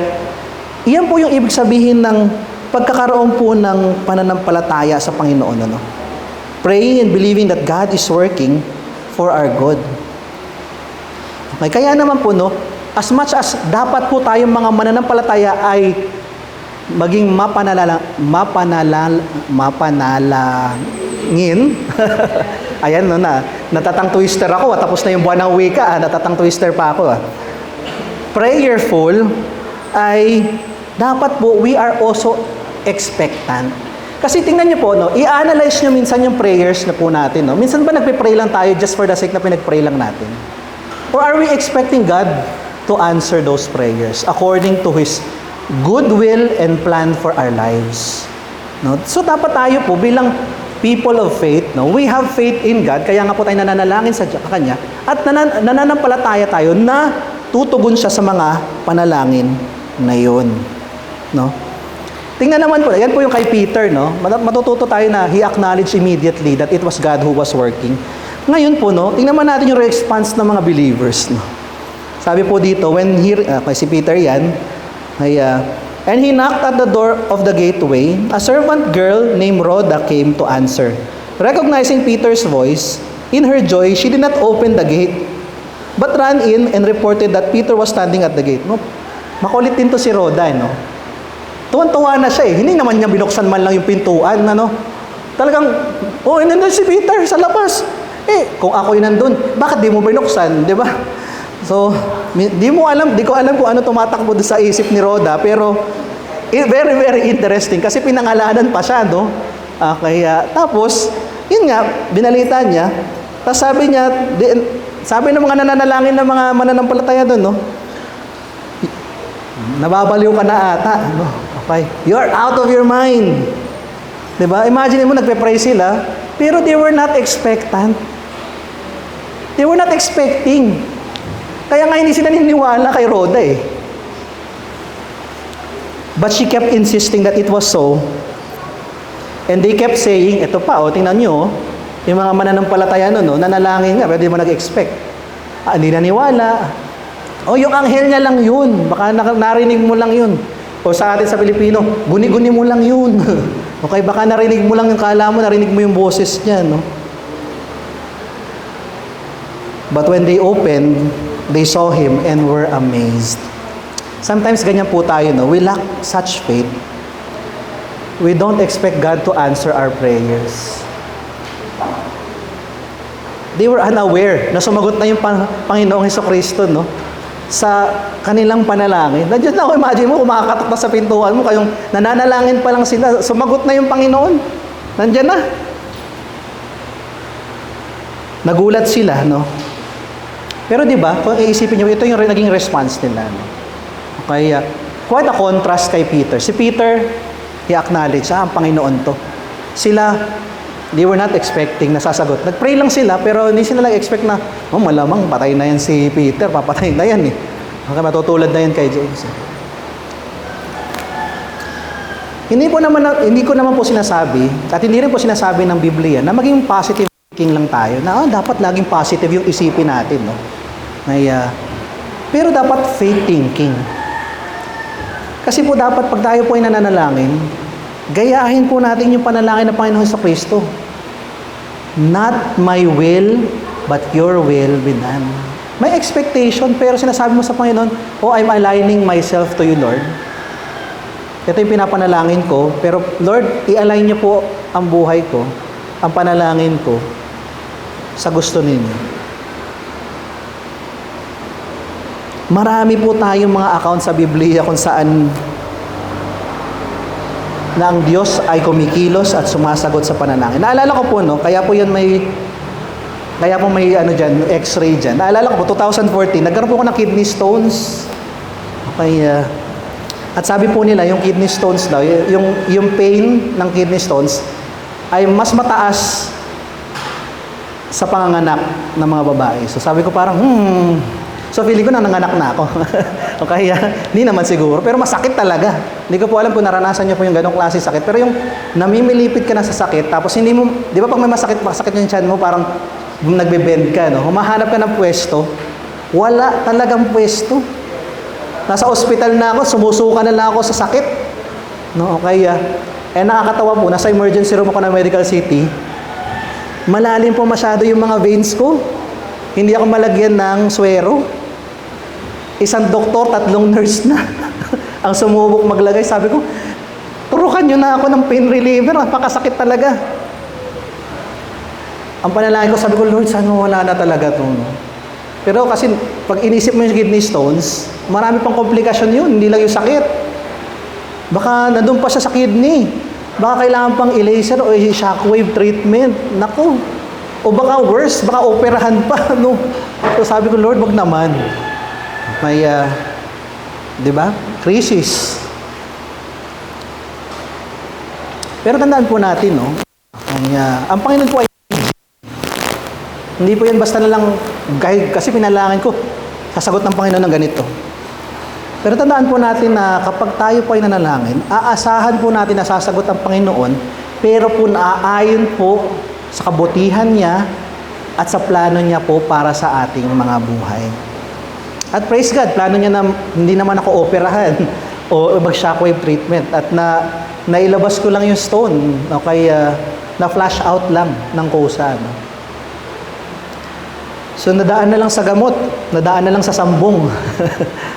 iyan po yung ibig sabihin ng pagkakaroon po ng pananampalataya sa Panginoon. Ano? Praying and believing that God is working for our good. Okay, kaya naman po, no, as much as dapat po tayong mga mananampalataya ay maging mapanalangin. Ayan, no, natatang twister ako. Tapos na yung buwan ng wika, natatang twister pa ako. Prayerful ay dapat po we are also expectant. Kasi tingnan niyo po, no, i-analyze niyo minsan yung prayers na po natin. No? Minsan ba nagpe-pray lang tayo just for the sake na pinag-pray lang natin? Or are we expecting God to answer those prayers according to His goodwill and plan for our lives? No? So dapat tayo po bilang people of faith, no, we have faith in God, kaya nga po tayo nananalangin sa Kanya, at nananampalataya tayo na tutugon siya sa mga panalangin na yun. No? Tingnan naman po, yan po yung kay Peter, no? Matututo tayo na he acknowledged immediately that it was God who was working. Ngayon po, no, tingnan naman natin yung response ng mga believers, no? Sabi po dito, when si Peter yan, and he knocked at the door of the gateway, a servant girl named Rhoda came to answer. Recognizing Peter's voice, in her joy, she did not open the gate, but ran in and reported that Peter was standing at the gate. No? Makulit din to si Rhoda, no? Tuwan-tuwa na siya, Hindi naman niya binuksan man lang yung pintuan, ano? Talagang, nandun si Peter sa labas. Kung ako yung nandun, bakit di mo binuksan, di ba? So, di ko alam kung ano tumatakbo sa isip ni Rhoda, pero very, very interesting kasi pinangalanan pa siya, no? Kaya, tapos, yun nga, binalita niya, tapos sabi ng mga nananalangin ng mga mananampalataya doon, no? Nababaliw ka na ata, no? Okay. You're out of your mind. Diba? Imagine mo, nagpe-pray sila, pero they were not expectant. They were not expecting. Kaya nga hindi sila niniwala kay Rhoda, But she kept insisting that it was so. And they kept saying, ito pa, tingnan nyo, yung mga mananampalataya nun, nanalangin nga, pero di mo nag-expect. Hindi naniwala. Yung anghel niya lang yun. Baka narinig mo lang yun. O sa atin sa Pilipino, guni-guni mo lang yun. Okay, baka narinig mo lang yung kala mo, narinig mo yung boses niya, no? But when they opened, they saw him and were amazed. Sometimes ganyan po tayo, no? We lack such faith. We don't expect God to answer our prayers. They were unaware na sumagot na yung Panginoong Hesukristo, no? Sa kanilang panalangin. Nandiyan na ako, imagine mo, kung makakatok na sa pintuan mo, kayong nananalangin pa lang sila, sumagot na yung Panginoon. Nandiyan na. Nagulat sila, no? Pero di ba, kung iisipin niyo, ito yung naging response nila, no? Okay, quite a contrast kay Peter. Si Peter, i-acknowledge, ang Panginoon to. Sila, They were not expecting na sasagot. Nag-pray lang sila, pero hindi sila expect na, oh, malamang patay na yan si Peter, papatay na yan eh. Okay, matutulad na yan kay James. Hindi ko naman po sinasabi, at hindi rin po sinasabi ng Biblia na maging positive thinking lang tayo, na dapat laging positive yung isipin natin, no? Pero dapat faith thinking. Kasi po dapat pag tayo po ay nananalangin, gayahin po natin yung panalangin ng Panginoon sa Kristo. Not my will, but your will be done. May expectation, pero sinasabi mo sa Panginoon, oh, I'm aligning myself to you, Lord. Ito yung pinapanalangin ko, pero Lord, i-align niyo po ang buhay ko, ang panalangin ko, sa gusto ninyo. Marami po tayong mga account sa Biblia kung saan na ang Diyos ay kumikilos at sumasagot sa panalangin. Naalala ko po, no, kaya po may ano dyan, x-ray dyan. Naalala ko po, 2014, nagkaroon po ako ng kidney stones. Okay, at sabi po nila, yung kidney stones daw, yung pain ng kidney stones ay mas mataas sa panganganak ng mga babae. So sabi ko parang, so feeling ko na nanganak na ako. Okay, hindi naman siguro, pero masakit talaga. Hindi ko po alam kung naranasan niyo po yung ganong klase sakit, pero yung namimilipit ka na sa sakit, tapos hindi mo, di ba pag may masakit yung tiyan mo, parang nagbe-bend ka, no? Humahanap ka ng pwesto, wala talagang pwesto. Nasa ospital na ako, sumusuka na lang ako sa sakit. No, okay, nakakatawa po, nasa emergency room ako ng Medical City, malalim po masyado yung mga veins ko. Hindi ako malagyan ng swero. Isang doktor, 3 nurse na ang sumubok maglagay. Sabi ko, turukan nyo na ako ng pain reliever. Napakasakit talaga. Ang panalangin ko, sabi ko, Lord, sana wala na talaga ito. Pero kasi, pag inisip mo yung kidney stones, marami pang komplikasyon yun. Hindi lang yung sakit. Baka nandun pa siya sa kidney. Baka kailangan pang i-laser o i-shockwave treatment. Naku. O baka worse, baka operahan pa, no? So sabi ko, Lord, wag naman. May, di ba? Crisis. Pero tandaan po natin, no? Ang Panginoon po ay hindi po yan basta na lang, kasi pinalangin ko, sasagot ng Panginoon ng ganito. Pero tandaan po natin na kapag tayo po ay nanalangin, aasahan po natin na sasagot ang Panginoon, pero po naaayon po sa kabutihan niya at sa plano niya po para sa ating mga buhay. At praise God, plano niya na hindi naman ako operahan o mag-shockwave treatment at nailabas ko lang yung stone, okay, na-flash out lang ng kusa. No? So nadaan na lang sa gamot, nadaan na lang sa sambong.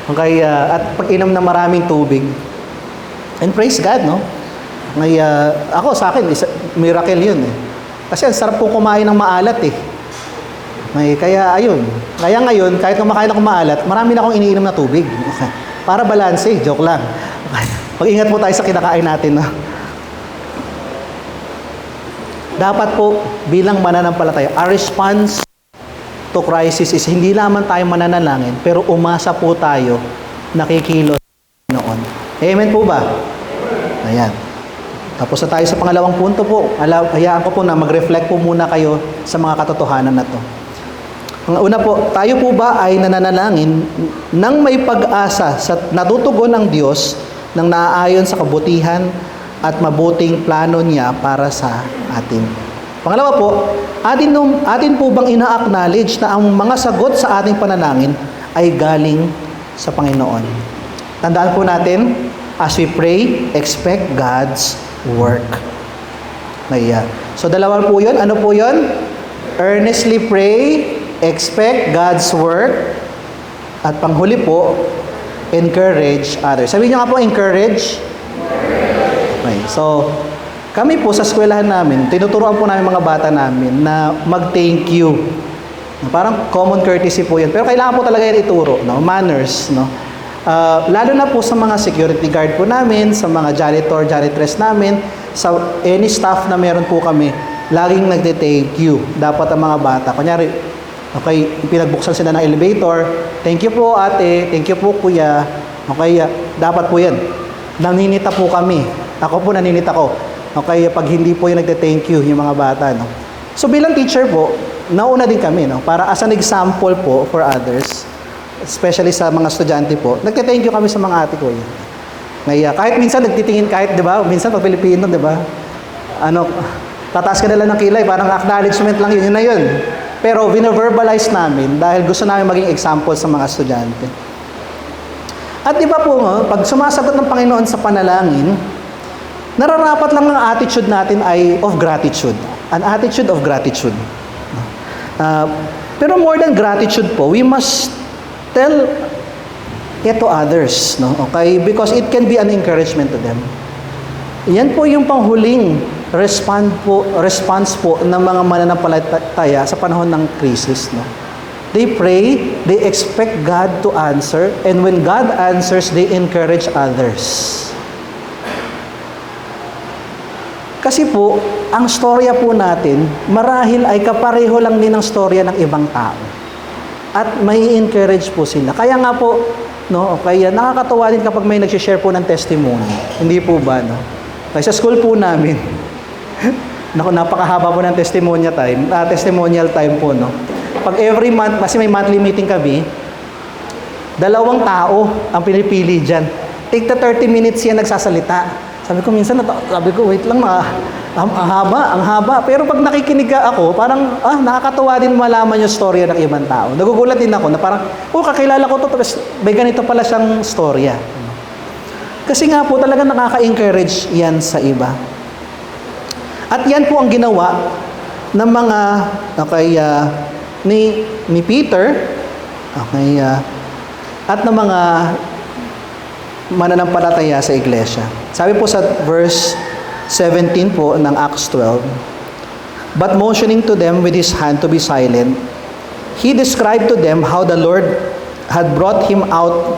Okay, at pag-inom ng maraming tubig. And praise God, no? Ako sa akin, miracle yun eh. Kasi ang sarap po kumain ng maalat eh. Kaya ayun. Kaya ngayon, kahit kumakain ako maalat, marami na akong iniinom na tubig. Okay. Para balanse, joke lang. Okay. Mag-ingat po tayo sa kinakain natin. No? Dapat po, bilang mananampalataya, our response to crisis is hindi lamang tayo mananalangin, pero umasa po tayo, nakikilos noon. Amen po ba? Ayan. Tapos na tayo sa pangalawang punto po. Hayaan ko po na mag-reflect po muna kayo sa mga katotohanan na to. Ang una po, tayo po ba ay nananalangin nang may pag-asa sa natutugon ng Diyos nang naaayon sa kabutihan at mabuting plano niya para sa atin? Pangalawa po, atin po bang ina-acknowledge na ang mga sagot sa ating panalangin ay galing sa Panginoon? Tandaan po natin, as we pray, expect God's work. So dalawa po yun. Ano po yun? Earnestly pray, expect God's work, at panghuli po, encourage others. Sabihin niyo nga po, encourage. Okay. So, kami po sa eskwelahan namin, tinuturuan po namin mga bata namin na mag-thank you. Parang common courtesy po yan. Pero kailangan po talaga yan ituro, no? Manners, no? Lalo na po sa mga security guard po namin, sa mga janitor, janitress namin, sa any staff na meron po kami, laging nagde-thank you. Dapat ang mga bata. Kunyari, okay, pinagbuksan sila ng elevator, thank you po ate, thank you po kuya. Okay, dapat po yan. Naninita po kami. Ako po naninita ko. Okay, pag hindi po yung nagte-thank you yung mga bata, no? So bilang teacher po, nauna din kami, no? Para as an example po for others, especially sa mga estudyante po, nagte-thank you kami sa mga ate ko. Yun. Ngayon, kahit minsan nagtitingin, kahit, di ba, minsan pag Pilipino, di ba, ano, tataas ka nila ng kilay, parang acknowledgement lang yun na yun. Pero verbalize namin dahil gusto namin maging example sa mga estudyante. At di ba po, pag sumasagot ng Panginoon sa panalangin, nararapat lang ang attitude natin ay of gratitude. An attitude of gratitude. Pero more than gratitude po, we must tell it to others. No? Okay? Because it can be an encouragement to them. Yan po yung panghuling response po ng mga mananampalataya sa panahon ng crisis. No? They pray, they expect God to answer, and when God answers, they encourage others. Kasi po, ang storya po natin, marahil ay kapareho lang din ang storya ng ibang tao. At may encourage po sila. Kaya nga po, no, kaya nakakatawa din kapag may nag-share po ng testimony. Hindi po ba, no? Kaya sa school po namin, napakahaba po ng testimonial time po, no? Pag every month, kasi may monthly meeting kami, 2 tao ang pinipili dyan. Take the 30 minutes yan nagsasalita. Sabi ko minsan, wait lang, ang haba. Pero pag nakikinig ako, parang, nakakatawa din malaman yung storya ng ibang tao. Nagugulat din ako na parang, kakilala ko to, tapos may ganito pala siyang storya. Kasi nga po, talaga nakaka-encourage yan sa iba. At yan po ang ginawa ng mga, ni Peter, at ng mga mananampalataya sa iglesia. Sabi po sa verse 17 po ng Acts 12, but motioning to them with his hand to be silent, he described to them how the Lord had brought him out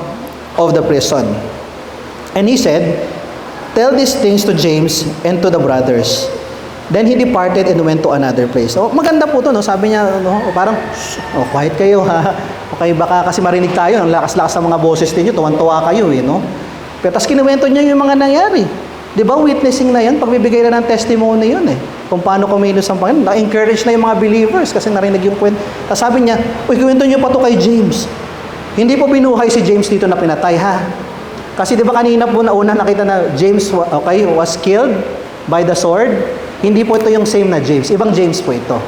of the prison. And he said, tell these things to James and to the brothers. Then he departed and went to another place. Maganda po to, no? Sabi niya, no? Parang, quiet kayo, ha? Okay, baka kasi marinig tayo, ang lakas-lakas ng mga boses ninyo, tuwan-tuwa kayo, no? Pero tas kinuwento niya yung mga nangyari. Di ba, witnessing na yan, pagbibigay na ng testimony yun, kung paano kumilos ang Panginoon. Na-encourage na yung mga believers kasi narinig yung kwento. Tapos sabi niya, kwento niyo pa to kay James. Hindi po binuhay si James dito na pinatay, ha? Kasi di ba kanina po nauna nakita na James, was killed by the sword. Hindi po ito yung same na James. Ibang James po ito.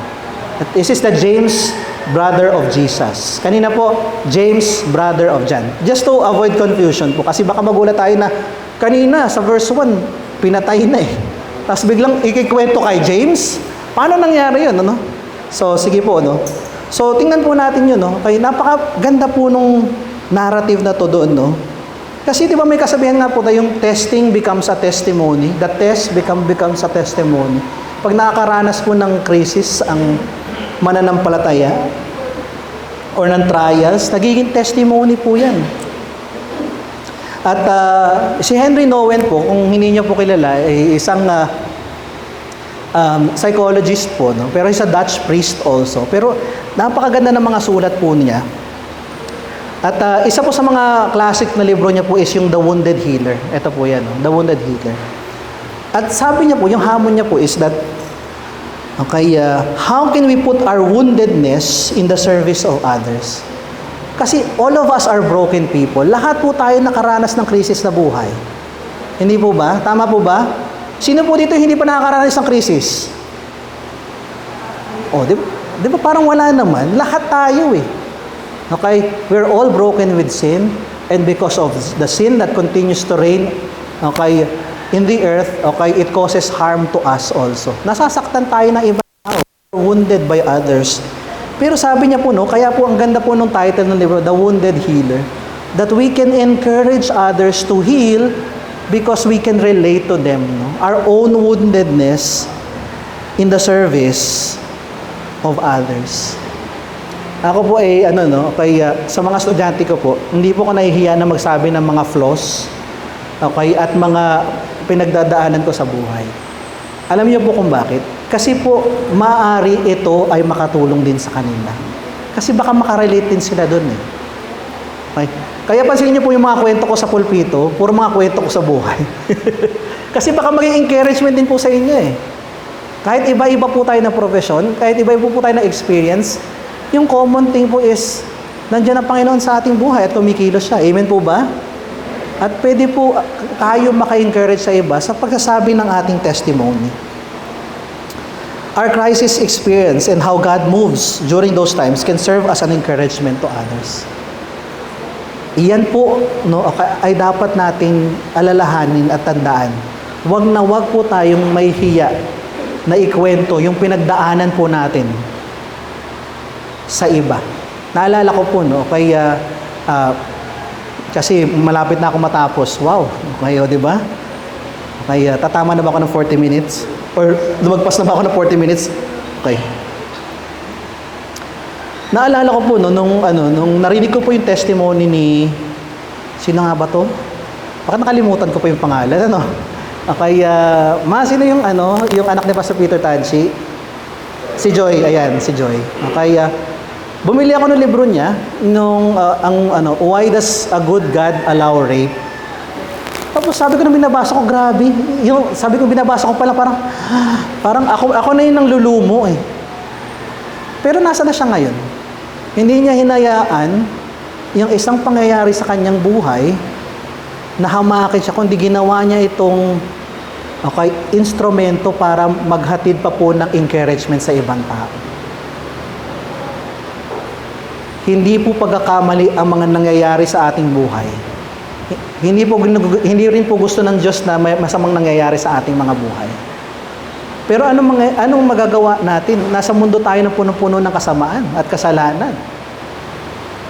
This is the James, brother of Jesus. Kanina po, James, brother of John. Just to avoid confusion po. Kasi baka magulat tayo na kanina sa verse 1, pinatay na Tapos biglang ikikwento kay James. Paano nangyari yun? Ano? So, sige po. No? So, tingnan po natin yun. No? Kaya napakaganda po nung narrative na to doon. No? Kasi di ba may kasabihan nga po tayong testing becomes a testimony. The test becomes a testimony. Pag nakakaranas po ng crisis ang mananampalataya or ng trials, nagiging testimony po yan. At si Henry Nouwen po, kung hindi niyo po kilala, ay isang psychologist po, no? Pero isa Dutch priest also. Pero napakaganda ng mga sulat po niya. At isa po sa mga classic na libro niya po is yung The Wounded Healer. Ito po yan, no? The Wounded Healer. At sabi niya po, yung hamon niya po is that, how can we put our woundedness in the service of others? Kasi all of us are broken people. Lahat po tayo nakaranas ng krisis na buhay. Hindi po ba? Tama po ba? Sino po dito hindi pa nakakaranas ng krisis? Di ba parang wala naman? Lahat tayo Okay? We're all broken with sin, and because of the sin that continues to reign, in the earth, it causes harm to us also. Nasasaktan tayo ng ibang tao, wounded by others. Pero sabi niya po, no, kaya po ang ganda po ng title ng libro, The Wounded Healer, that we can encourage others to heal because we can relate to them, no? Our own woundedness in the service of others. Ako po sa mga estudyante ko po, hindi po ko nahihiya na magsabi ng mga flaws, at mga pinagdadaanan ko sa buhay. Alam niyo po kung bakit? Kasi po, maaari ito ay makatulong din sa kanila. Kasi baka makarelate din sila doon Okay? Kaya pansinin niyo po yung mga kwento ko sa pulpito, puro mga kwento ko sa buhay. Kasi baka maging encouragement din po sa inyo eh. Kahit iba-iba po tayo ng profession, kahit iba-iba po tayo ng experience, yung common thing po is, nandiyan ang Panginoon sa ating buhay at kumikilos siya. Amen po ba? At pwede po tayo maka-encourage sa iba sa pagsasabi ng ating testimony. Our crisis experience and how God moves during those times can serve as an encouragement to others. Iyan po ay dapat nating alalahanin at tandaan. Huwag na huwag po tayong may hiya na ikwento yung pinagdaanan po natin sa iba. Naalala ko po, kaya kasi malapit na ako matapos. Wow, kayo, di ba? Kaya tatama na ba ako ng 40 minutes? Or lumagpas na ba ako ng 40 minutes? Okay. Naalala ko po nung narinig ko po yung testimony ni sino nga ba to? Baka nakalimutan ko po yung pangalan, ano? Okay, sino yung yung anak ni Pastor Peter Tanchi? Si Joy, ayan, si Joy. Okay, bumili ako ng libro niya nung Why Does a Good God Allow Rape? Tapos sabi ko nung binabasa ko, grabe. Sabi ko binabasa ko pala parang ako na yung nanglulumo eh. Pero nasa na siya ngayon? Hindi niya hinayaan yung isang pangyayari sa kanyang buhay na hamakin siya, kundi ginawa niya itong instrumento para maghatid pa po ng encouragement sa ibang tao. Hindi po pagkakamali ang mga nangyayari sa ating buhay. Hindi rin po gusto ng Diyos na may masamang nangyayari sa ating mga buhay. Pero anong magagawa natin? Nasa mundo tayo ng punong-puno ng kasamaan at kasalanan.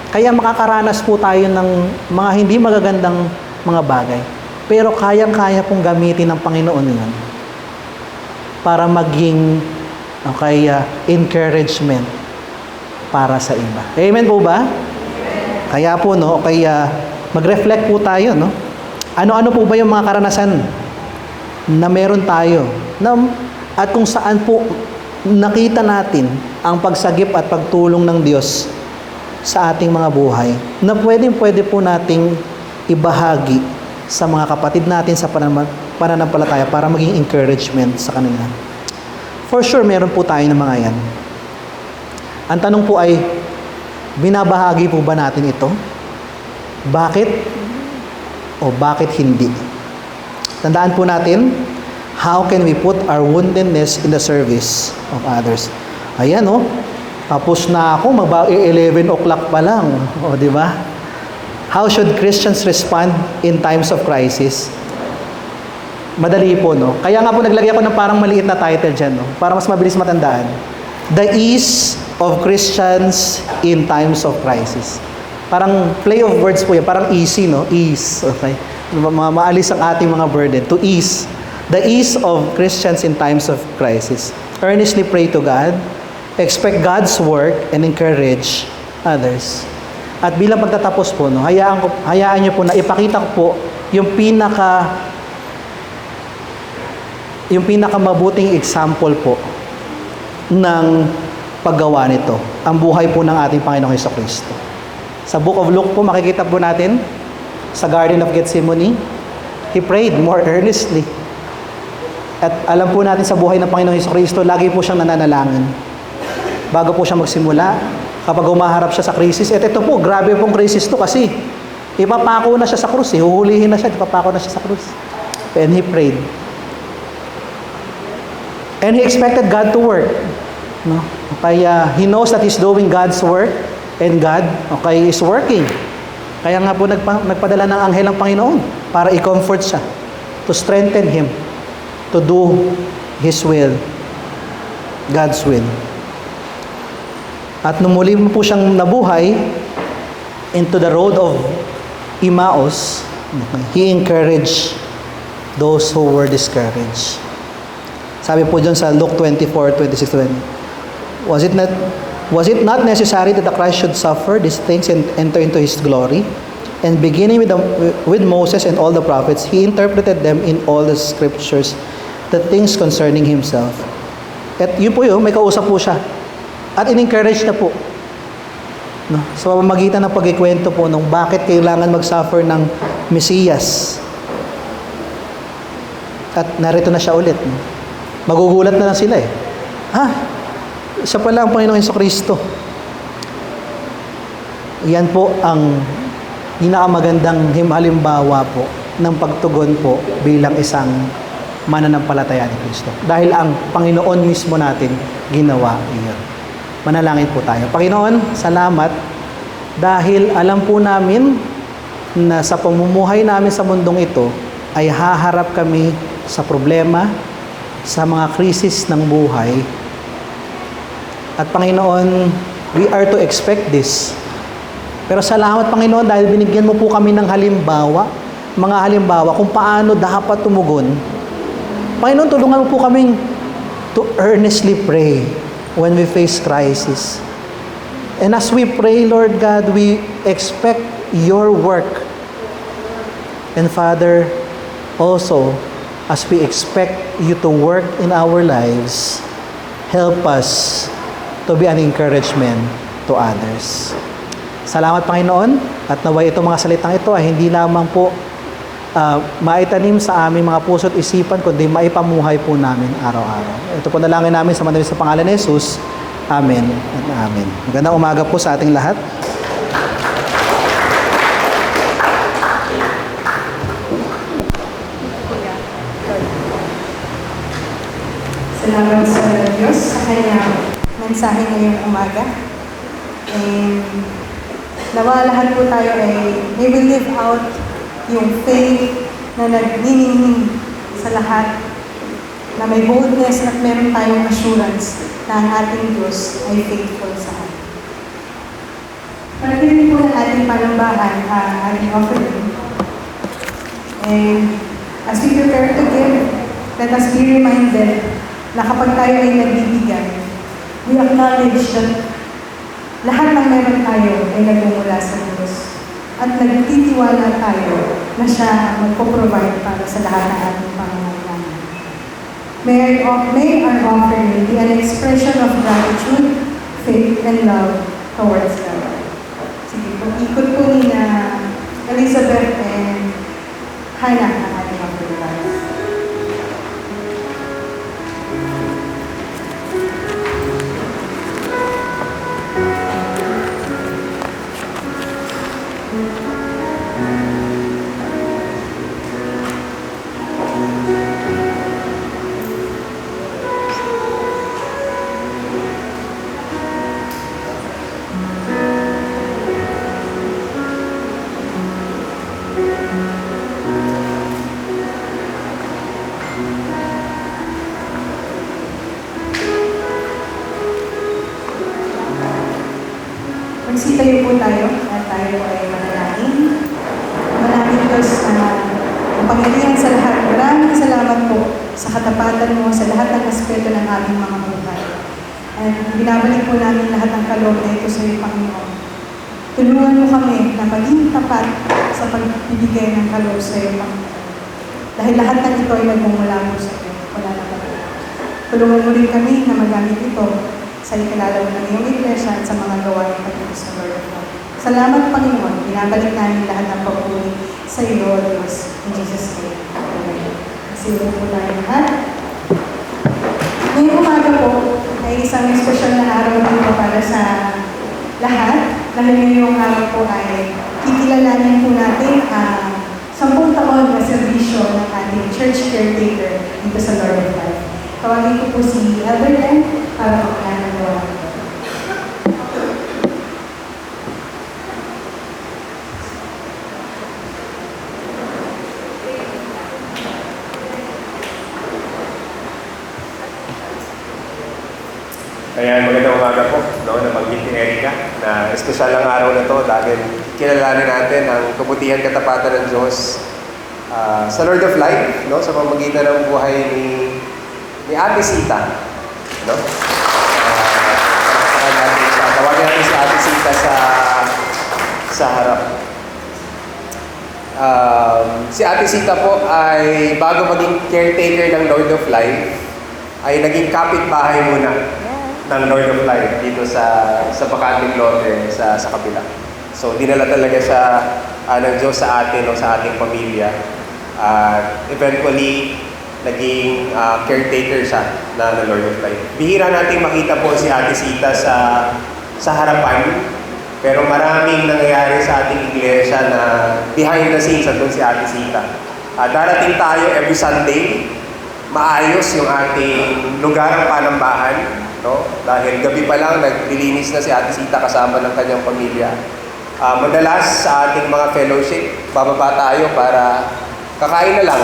Kaya makakaranas po tayo ng mga hindi magagandang mga bagay. Pero kayang-kaya pong gamitin ng Panginoon yun para maging encouragement para sa iba. Amen po ba? Kaya po, mag-reflect po tayo, Ano-ano po ba yung mga karanasan na meron tayo? At kung saan po nakita natin ang pagsagip at pagtulong ng Diyos sa ating mga buhay na pwede po nating ibahagi sa mga kapatid natin sa pananampalataya para maging encouragement sa kanila. For sure, meron po tayo ng mga yan. Ang tanong po ay, binabahagi po ba natin ito? Bakit? O bakit hindi? Tandaan po natin, how can we put our woundedness in the service of others? Ayan, tapos na ako, 11 o'clock pa lang. O, di ba? How should Christians respond in times of crisis? Madali po, Kaya nga po naglagay ako ng parang maliit na title dyan, para mas mabilis matandaan. The ease of Christians in times of crisis. Parang play of words po yan. Parang easy, Ease. Okay? Maalis ang ating mga burden. To ease. The ease of Christians in times of crisis. Earnestly pray to God. Expect God's work and encourage others. At bilang pagtatapos po, hayaan niyo po na ipakita ko po yung pinakamabuting example po ng paggawa nito. Ang buhay po ng ating Panginoong Jesucristo. Sa Book of Luke po, makikita po natin sa Garden of Gethsemane, He prayed more earnestly. At alam po natin sa buhay ng Panginoong Jesucristo, lagi po siyang nananalangin. Bago po siya magsimula, kapag humaharap siya sa krisis, at ito po, grabe pong krisis to kasi ipapako na siya sa krus, huhulihin na siya, ipapako na siya sa krus. And He prayed. And He expected God to work. Kaya He knows that He's doing God's work and God, is working. Kaya nga po nagpadala ng anghel ng Panginoon para i-comfort siya, to strengthen him, to do His will, God's will. At nung muli po siyang nabuhay into the road of Emmaus, He encouraged those who were discouraged. Sabi po dyan sa Luke 24:26-20, Was it not necessary that the Christ should suffer these things and enter into His glory? And beginning with Moses and all the prophets, He interpreted them in all the scriptures, the things concerning Himself. At yun po may kausap po siya. At in-encourage na po. Sa pamamagitan ng pagkikwento po nung bakit kailangan mag-suffer ng Mesiyas. at narito na siya ulit. Magugulat na lang sila eh. Siya pala ang Panginoong Jesucristo. Yan po ang pinakamagandang halimbawa po ng pagtugon po bilang isang mananampalataya ni Kristo. Dahil ang Panginoon mismo natin ginawa iyon. Manalangin po tayo. Panginoon, salamat dahil alam po namin na sa pamumuhay namin sa mundong ito ay haharap kami sa problema, sa mga krisis ng buhay. At Panginoon, we are to expect this. Pero salamat Panginoon dahil binigyan mo po kami ng mga halimbawa kung paano dapat tumugon. Panginoon, tulungan mo po kaming to earnestly pray when we face crisis. And as we pray, Lord God, we expect your work. And Father, also, as we expect you to work in our lives, help us to be an encouragement to others. Salamat Panginoon at naway itong mga salitang ito ay hindi lamang po maitanim sa aming mga puso at isipan kundi maipamuhay po namin araw-araw. Ito po dalangin namin sa pangalan ni Jesus. Amen at amen. Magandang umaga po sa ating lahat. Salamat sa Diyos sa kanyang mensahe ngayong umaga. And nawa lahat po tayo ay may will live out yung faith na nagniningning sa lahat, na may boldness at meron tayong assurance na ang ating Diyos ay faithful sa atin. Pagdating po ng ating panambahan, ating offering. And as we prepare to give, let us be reminded na kapag tayo ay nagbibigay, we acknowledge that lahat ng meron tayo ay nagmumula sa Diyos. At nagtitiwala tayo na siya ang magpo-provide para sa lahat ng ating pangangailangan. May our offering be an expression of gratitude, faith, and love towards God. Sige po, ikot po ni na Elizabeth and Hannah ang ating offering. Magsitayo po tayo at tayo ay manalangin. Manalangin Diyos na ang pangyarihan sa lahat. Maraming salamat po sa katapatan mo sa lahat ng aspeto ng aming mga buhay. At binabalik po namin lahat ng kaloob na ito sa iyo, Panginoon. Tulungan mo kami na maging tapat sa pagbibigay ng kaloob sa iyo, Panginoon. Dahil lahat ng ito ay nagmumula mo sa iyo. Wala na ba? Tulungan mo rin kami na magamit ito sa ikalalaw ng iyong iglesia at sa mga gawain pagdating sa Lord of God. Salamat, Panginoon. Binabalik namin lahat ng papuri sa iyo, Diyos. In Jesus' name. Amen. Sinuha po tayo lahat. Ngayong umaga po ay isang espesyal na araw dito para sa lahat. Dahil ngayong araw po ay kikilalanin po natin ang 10 taon na serbisyo ng ating church caretaker dito sa Lord of Life. Tawagin ko po si Elder Len para magkanagawa. Ayan, magandang umaga po. Nabanggit ni Erica na espesyal ang araw na to dahil kilalanin natin ang kabutihan katapatan ng Diyos sa Lord of Life, sa pamamagitan ng buhay ni Ate Sita. Tawagin natin si Ate Sita sa harap. Si Ate Sita po ay bago maging caretaker ng Lord of Life, ay naging kapitbahay muna ng Lord of Life dito sa Bacanting Lote sa kabila. So, dinala talaga siya ng Diyos sa atin o sa ating pamilya. Eventually, naging caretaker siya na Lord of Life. Bihira nating makita po si Ate Sita sa harapan, pero maraming nangyayari sa ating iglesia na behind the scenes andun si Ate Sita. Darating tayo every Sunday, maayos yung ating lugar ng panambahan, no? Dahil gabi pa lang, naglilinis na si Ate Sita kasama ng kanyang pamilya. Madalas sa ating mga fellowship, bababa tayo para kakain na lang,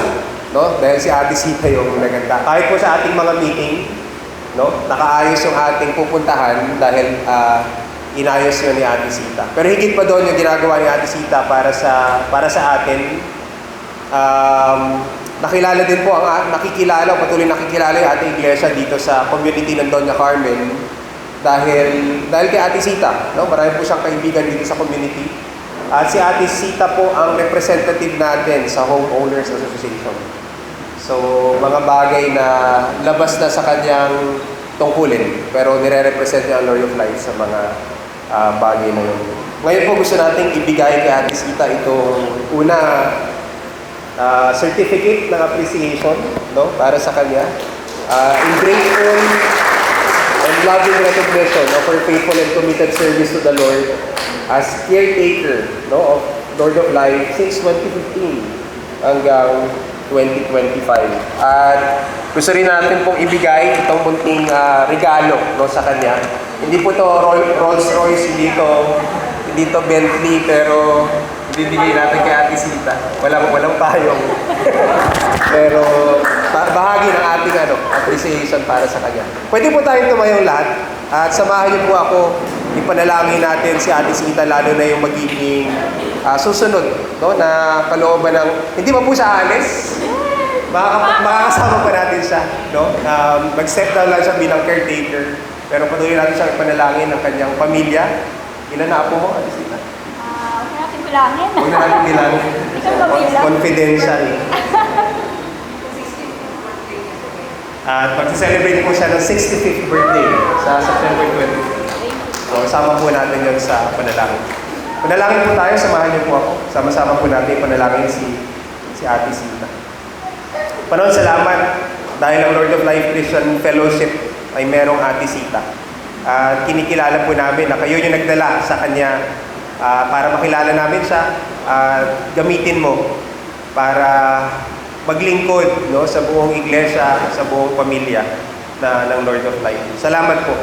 no? Dahil si Ate Sita yung naganda. Kahit po sa ating mga meeting, no? Nakaayos yung ating pupuntahan dahil inayos yun ni Ate Sita. Pero higit pa doon yung ginagawa ni Ate Sita para sa atin. Nakilala din po patuloy nakikilala yung ating iglesia dito sa community ng Doña Carmen dahil kay Ate Sita, no? Marami po siyang kaibigan dito sa community. At si Ate Sita po ang representative natin sa Homeowners Association. So, mga bagay na labas na sa kanyang tungkulin, pero nire-represent niya ang Lord of Life sa mga bagay na yun. Ngayon po gusto nating ibigay kay Ate Sita itong una certificate ng appreciation, no, para sa kanya. In grateful and loving recognition of her faithful and committed service to the Lord as caretaker, no, of Lord of Life since 2015 hanggang 2025. At gusto rin natin pong ibigay itong munting regalo, no, sa kanya. Hindi po to Rolls Royce, hindi to Bentley, pero bibigay natin kay Ate Sita. Walang payong. Pero bahagi ng ating appreciation para sa kanya. Pwede po tayong tumayong lahat at samahan niyo po ako. Ipanalangin natin si Ate Sita, lalo na yung magiging susunod, no, na kalooban ng hindi pa po siya alis. Makakasama pa natin siya, no? Mag-step down lang siya bilang caretaker. Pero patuloy natin siyang ipanalangin ng kanyang pamilya. Ilan na apo mo, Ate Sita? Huwag natin bilangin. Huwag na natin bilangin. Ikaw ba bilang? Confidential. At mag-celebrate po siya ng 65th birthday sa September 20. So, sama po natin yun sa panalangin. Panalangin po tayo, samahan niyo po ako. Sama-sama po natin panalangin si Ate Sita. Panoon, salamat dahil ang Lord of Life Christian Fellowship ay merong Ate Sita. At kinikilala po namin na kayo yung nagdala sa kanya para makilala namin siya at gamitin mo para maglingkod, no, sa buong iglesia, sa buong pamilya ng Lord of Life. Salamat po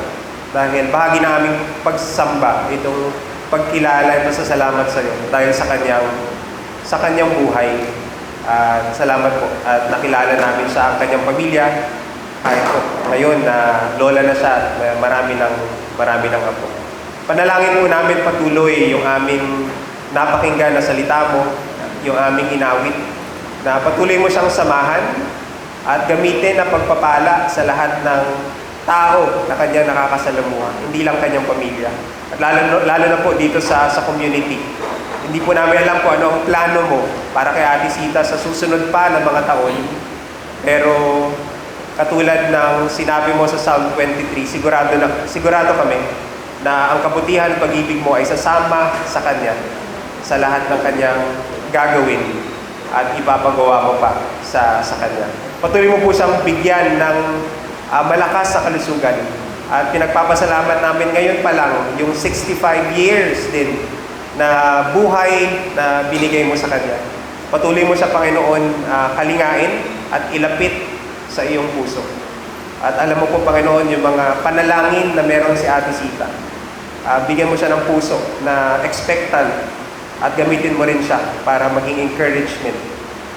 dahil bahagi na aming pagsamba itong pagkilala at pasasalamat sa iyo dahil sa kanyang buhay. Salamat po at nakilala namin siya, ang kanyang pamilya. Kahit po ngayon na lola na siya, marami ng apo. Panalangin po namin patuloy yung aming napakinggan na salita mo, yung aming inawit, na patuloy mo siyang samahan at gamitin na pagpapala sa lahat ng tao na kanyang nakakasalamuha, hindi lang kanyang pamilya. At lalo na po dito sa community. Hindi po namin alam kung ano ang plano mo para kay Ate Sita sa susunod pa ng mga taon. Pero katulad ng sinabi mo sa Psalm 23, sigurado kami na ang kabutihan at pag-ibig mo ay sasama sa Kanya sa lahat ng Kanyang gagawin at ipapagawa mo pa sa Kanya. Patuloy mo po siyang bigyan ng malakas sa kalusugan. At pinagpapasalamat namin ngayon pa lang yung 65 years din na buhay na binigay mo sa Kanya. Patuloy mo siya, Panginoon, kalingain at ilapit sa iyong puso. At alam mo po, Panginoon, yung mga panalangin na meron si Ate Sita. Bigyan mo siya ng puso na expectant at gamitin mo rin siya para maging encouragement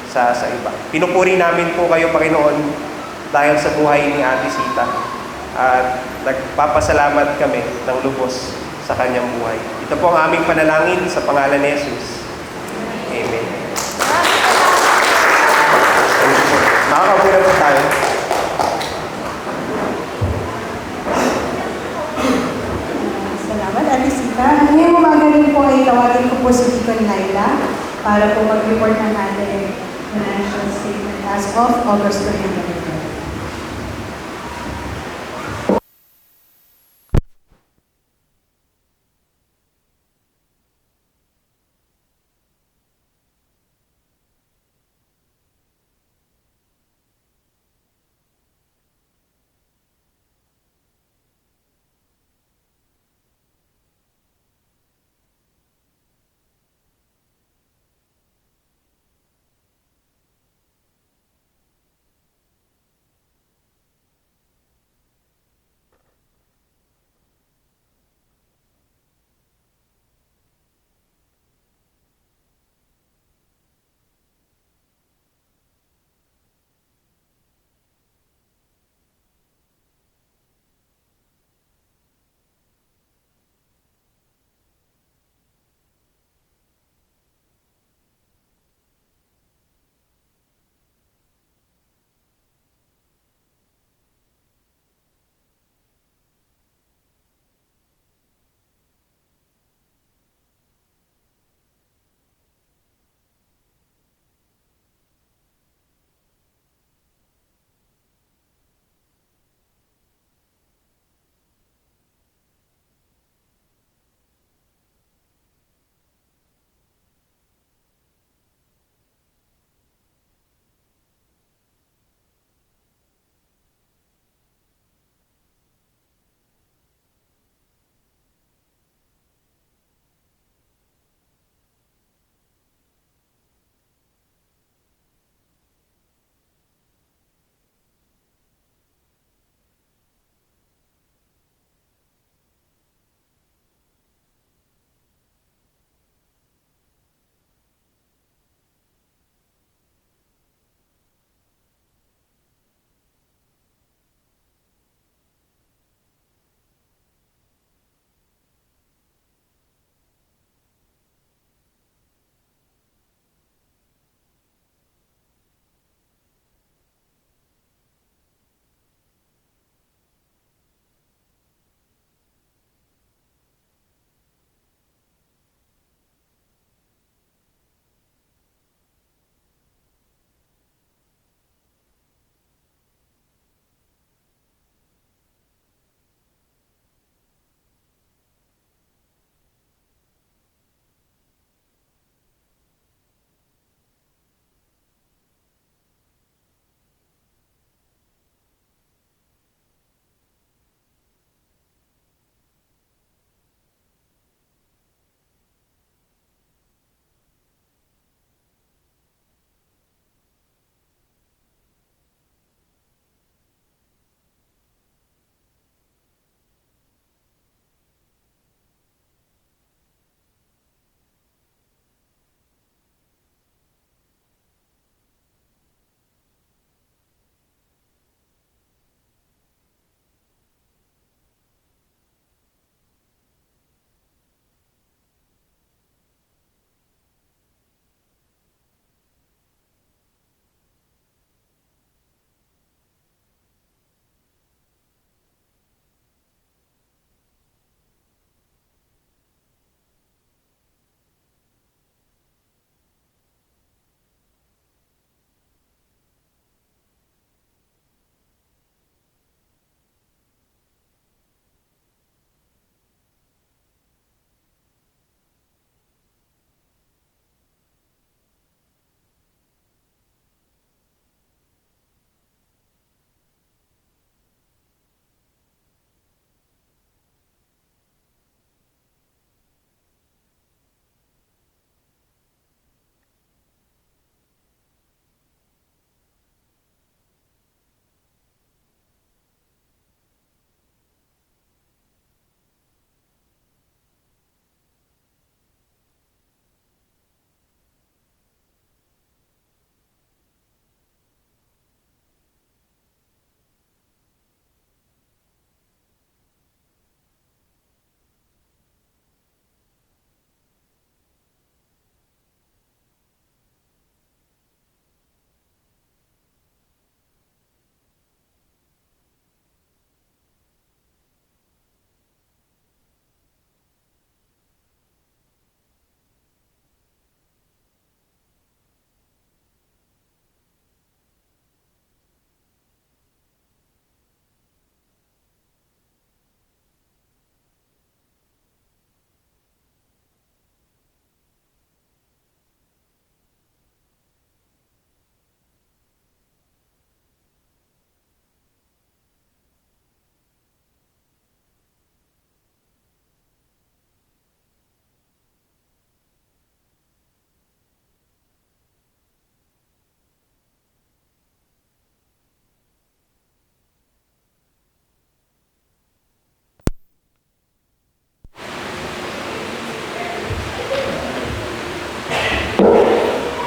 sa iba. Pinupuri namin po kayo, Panginoon, dahil sa buhay ni Ate Sita. At nagpapasalamat kami ng lubos sa kanyang buhay. Ito po ang aming panalangin sa pangalan ni Jesus. Amen. Nakakaupo na po tayo. Salamat, Ate Sita. Ngayong umaga rin po ay tawagin ko po si Deacon Laila para po mag-report ng ating financial statement as of August 2024.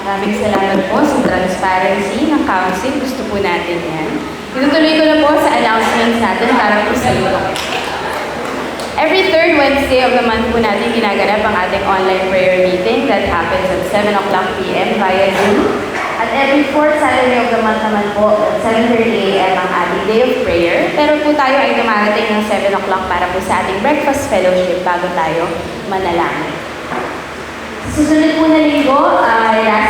Maraming salamat po sa transparency ng council. Gusto po natin yan. Tinutuloy ko na po sa announcements natin para po sa iyo. Every third Wednesday of the month po natin ginaganap ang ating online prayer meeting that happens at 7 o'clock p.m. via Zoom. At every fourth Saturday of the month naman po at 7:30 a.m. ang ating day of prayer. Pero po tayo ay dumarating ng 7 o'clock para po sa ating breakfast fellowship bago tayo manalangin. Susunod po na linggo ay last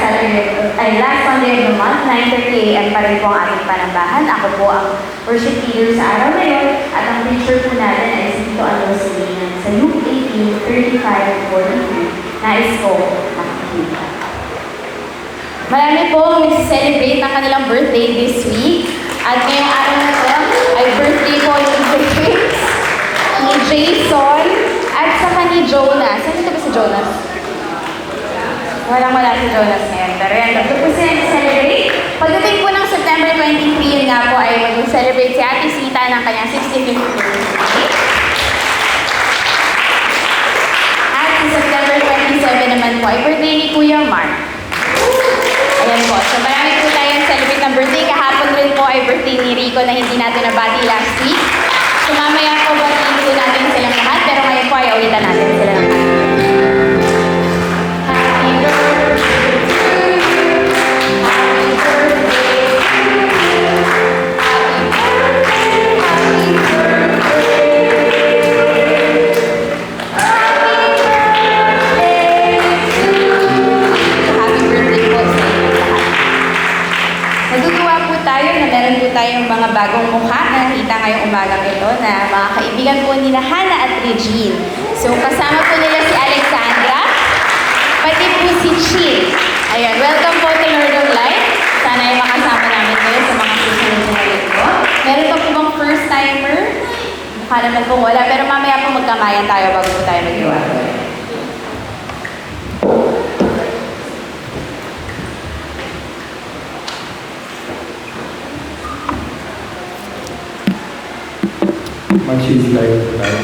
Sunday of the month, 9:30 a.m. pa rin po ang ating panambahan. Ako po ang worship leader sa araw na yun at ang preacher po natin ay si Tito Alosilinan sa Luke 18:35-43. Nais ko makikita. Marami po ang nag-celebrate ng kanilang birthday this week. At ngayong araw na ito ay birthday po ni James, ni Jason, at saka ni Jonas. Saan ito ba si Jonas? Wala si Jonas ngayon. Pero yan, ito po sila nag-celebrate. Pagdating po ng September 23, yun nga po ay mag-celebrate si Ate Sita ng kanyang 65th birthday. At sa September 27 naman po ay birthday ni Kuya Mark. Ayan po. So marami po tayong celebrate ng birthday. Kahapon rin po ay birthday ni Rico na hindi natin nabati last week. So mamaya po batiin po natin silang lahat. Pero ngayon po ay ulitan natin sila ng happy birthday to you. Happy birthday to you. Happy birthday, happy birthday. Happy birthday to you. Happy birthday po sa inyo lahat. Natutuwa po tayo na meron po tayong mga bagong mukha na nakita ngayong umagang ito na mga kaibigan po nila Hannah at Regine. So kasama po nila si Alexandra, pati po si Chin. Ayan, welcome po to Lord of Light. Sana ay makasama namin kayo sa mga susunod na linggo. Meron pa po bang first timer? Mukha naman pong wala, pero mamaya po magkamayan tayo bago po tayo mag-iwalay. Magsisilay po tayo.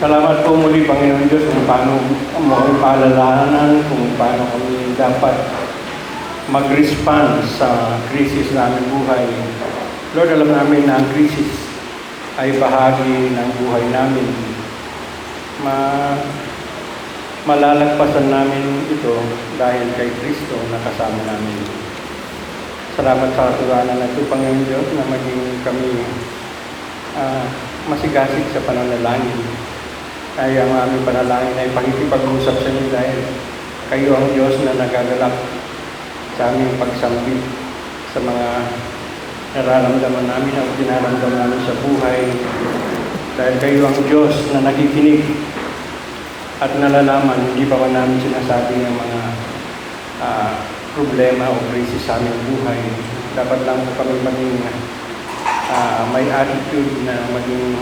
Salamat po muli, Panginoon Diyos, kung paano mo kami paalalahanan, kung paano kami dapat mag-respond sa krisis namin buhay. Lord, alam namin na ang krisis ay bahagi ng buhay namin. Malalagpasan namin ito dahil kay Kristo na kasama namin. Salamat sa katuwanan ng ito, Panginoon Diyos, na maging kami masigasig sa pananalangin. Ay ang aming panalangin ay pakikipag-usap sa inyo dahil kayo ang Diyos na nagagalak sa aming pagsambit sa mga nararamdaman namin at dinaramdaman namin sa buhay. Dahil kayo ang Diyos na nakikinig at nalalaman, hindi pa man namin sinasabi ng mga problema o krisis sa aming buhay. Dapat lang po kami maging may attitude na maging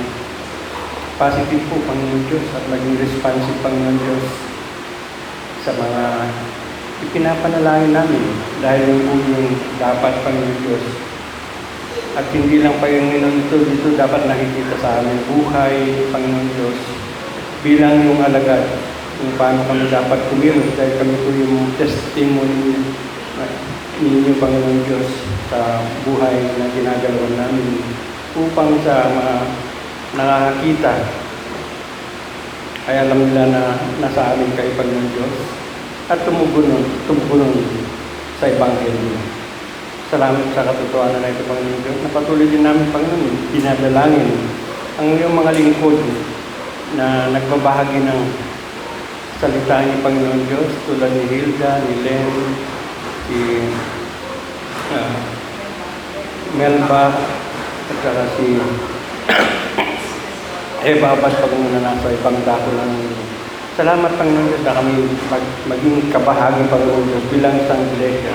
positive po, Panginoon Diyos, at maging responsive, Panginoon Diyos, sa mga ipinapanalangin namin. Dahil yung po yung dapat, Panginoon Diyos, at hindi lang pa yung dito dapat nakikita sa aming buhay, Panginoon Diyos, bilang yung alagad, kung paano kami dapat kumilos dahil kami po yung testimony ninyo, Panginoon Diyos, sa buhay na ginagawa namin upang sa mga nakakakita ay alam nila na nasa amin kayo, Panginoon Diyos, at tumugunon sa Ebanghelyo. Salamat sa katotohanan na ito, Panginoon Diyos. Napatuloy din namin, Panginoon, dinadalangin ang iyong mga lingkod na nagbabahagi ng salita ni Panginoon Diyos, tulad ni Hilda, ni Len, si Melba, at saka si Babat pag muna nasa ibang dako ng salamat, Panginoon Diyos, na kami maging kabahagi, Panginoon Diyos, bilang isang iglesia.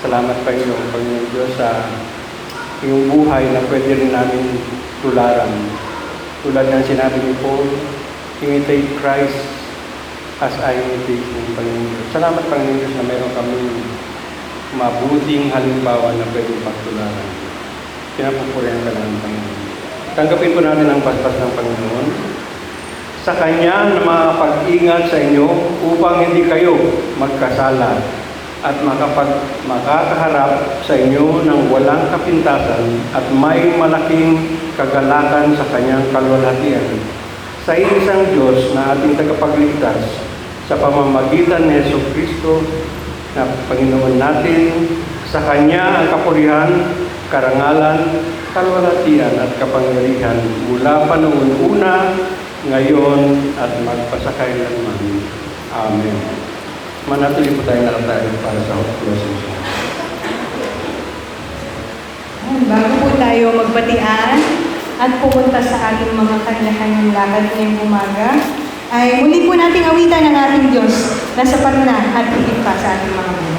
Salamat, Panginoon Diyos, sa iyong buhay na pwede rin namin tularan. Tulad ng sinabi ni Paul, imitate Christ as I imitate Him, Panginoon Diyos. Salamat, Panginoon Diyos, na meron kami mabuting halimbawa na pwedeng pagtularan. Pinapupurihan ka namin, Panginoon. Tanggapin po natin ang paspas ng Panginoon. sa Kanya na makapag-ingat sa inyo upang hindi kayo magkasala at makakaharap sa inyo ng walang kapintasan at may malaking kagalakan sa Kanyang kalwalhatian. Sa iisang Diyos na ating tagapagligtas sa pamamagitan ni Jesucristo na Panginoon natin, sa Kanya ang kapurihan, karangalan, kalwalhatian at kapangyarihan mula pa noon una, ngayon at magpasakailanman. Amen. Manatili po tayo nakatayo para sa closing song. Bago po tayo magbatian at pupunta sa ating mga kanya-kanyang lakad ngayong umaga, ay muli po nating awitan ang ating Diyos na sapat na at higit pa sa ating mga buhay.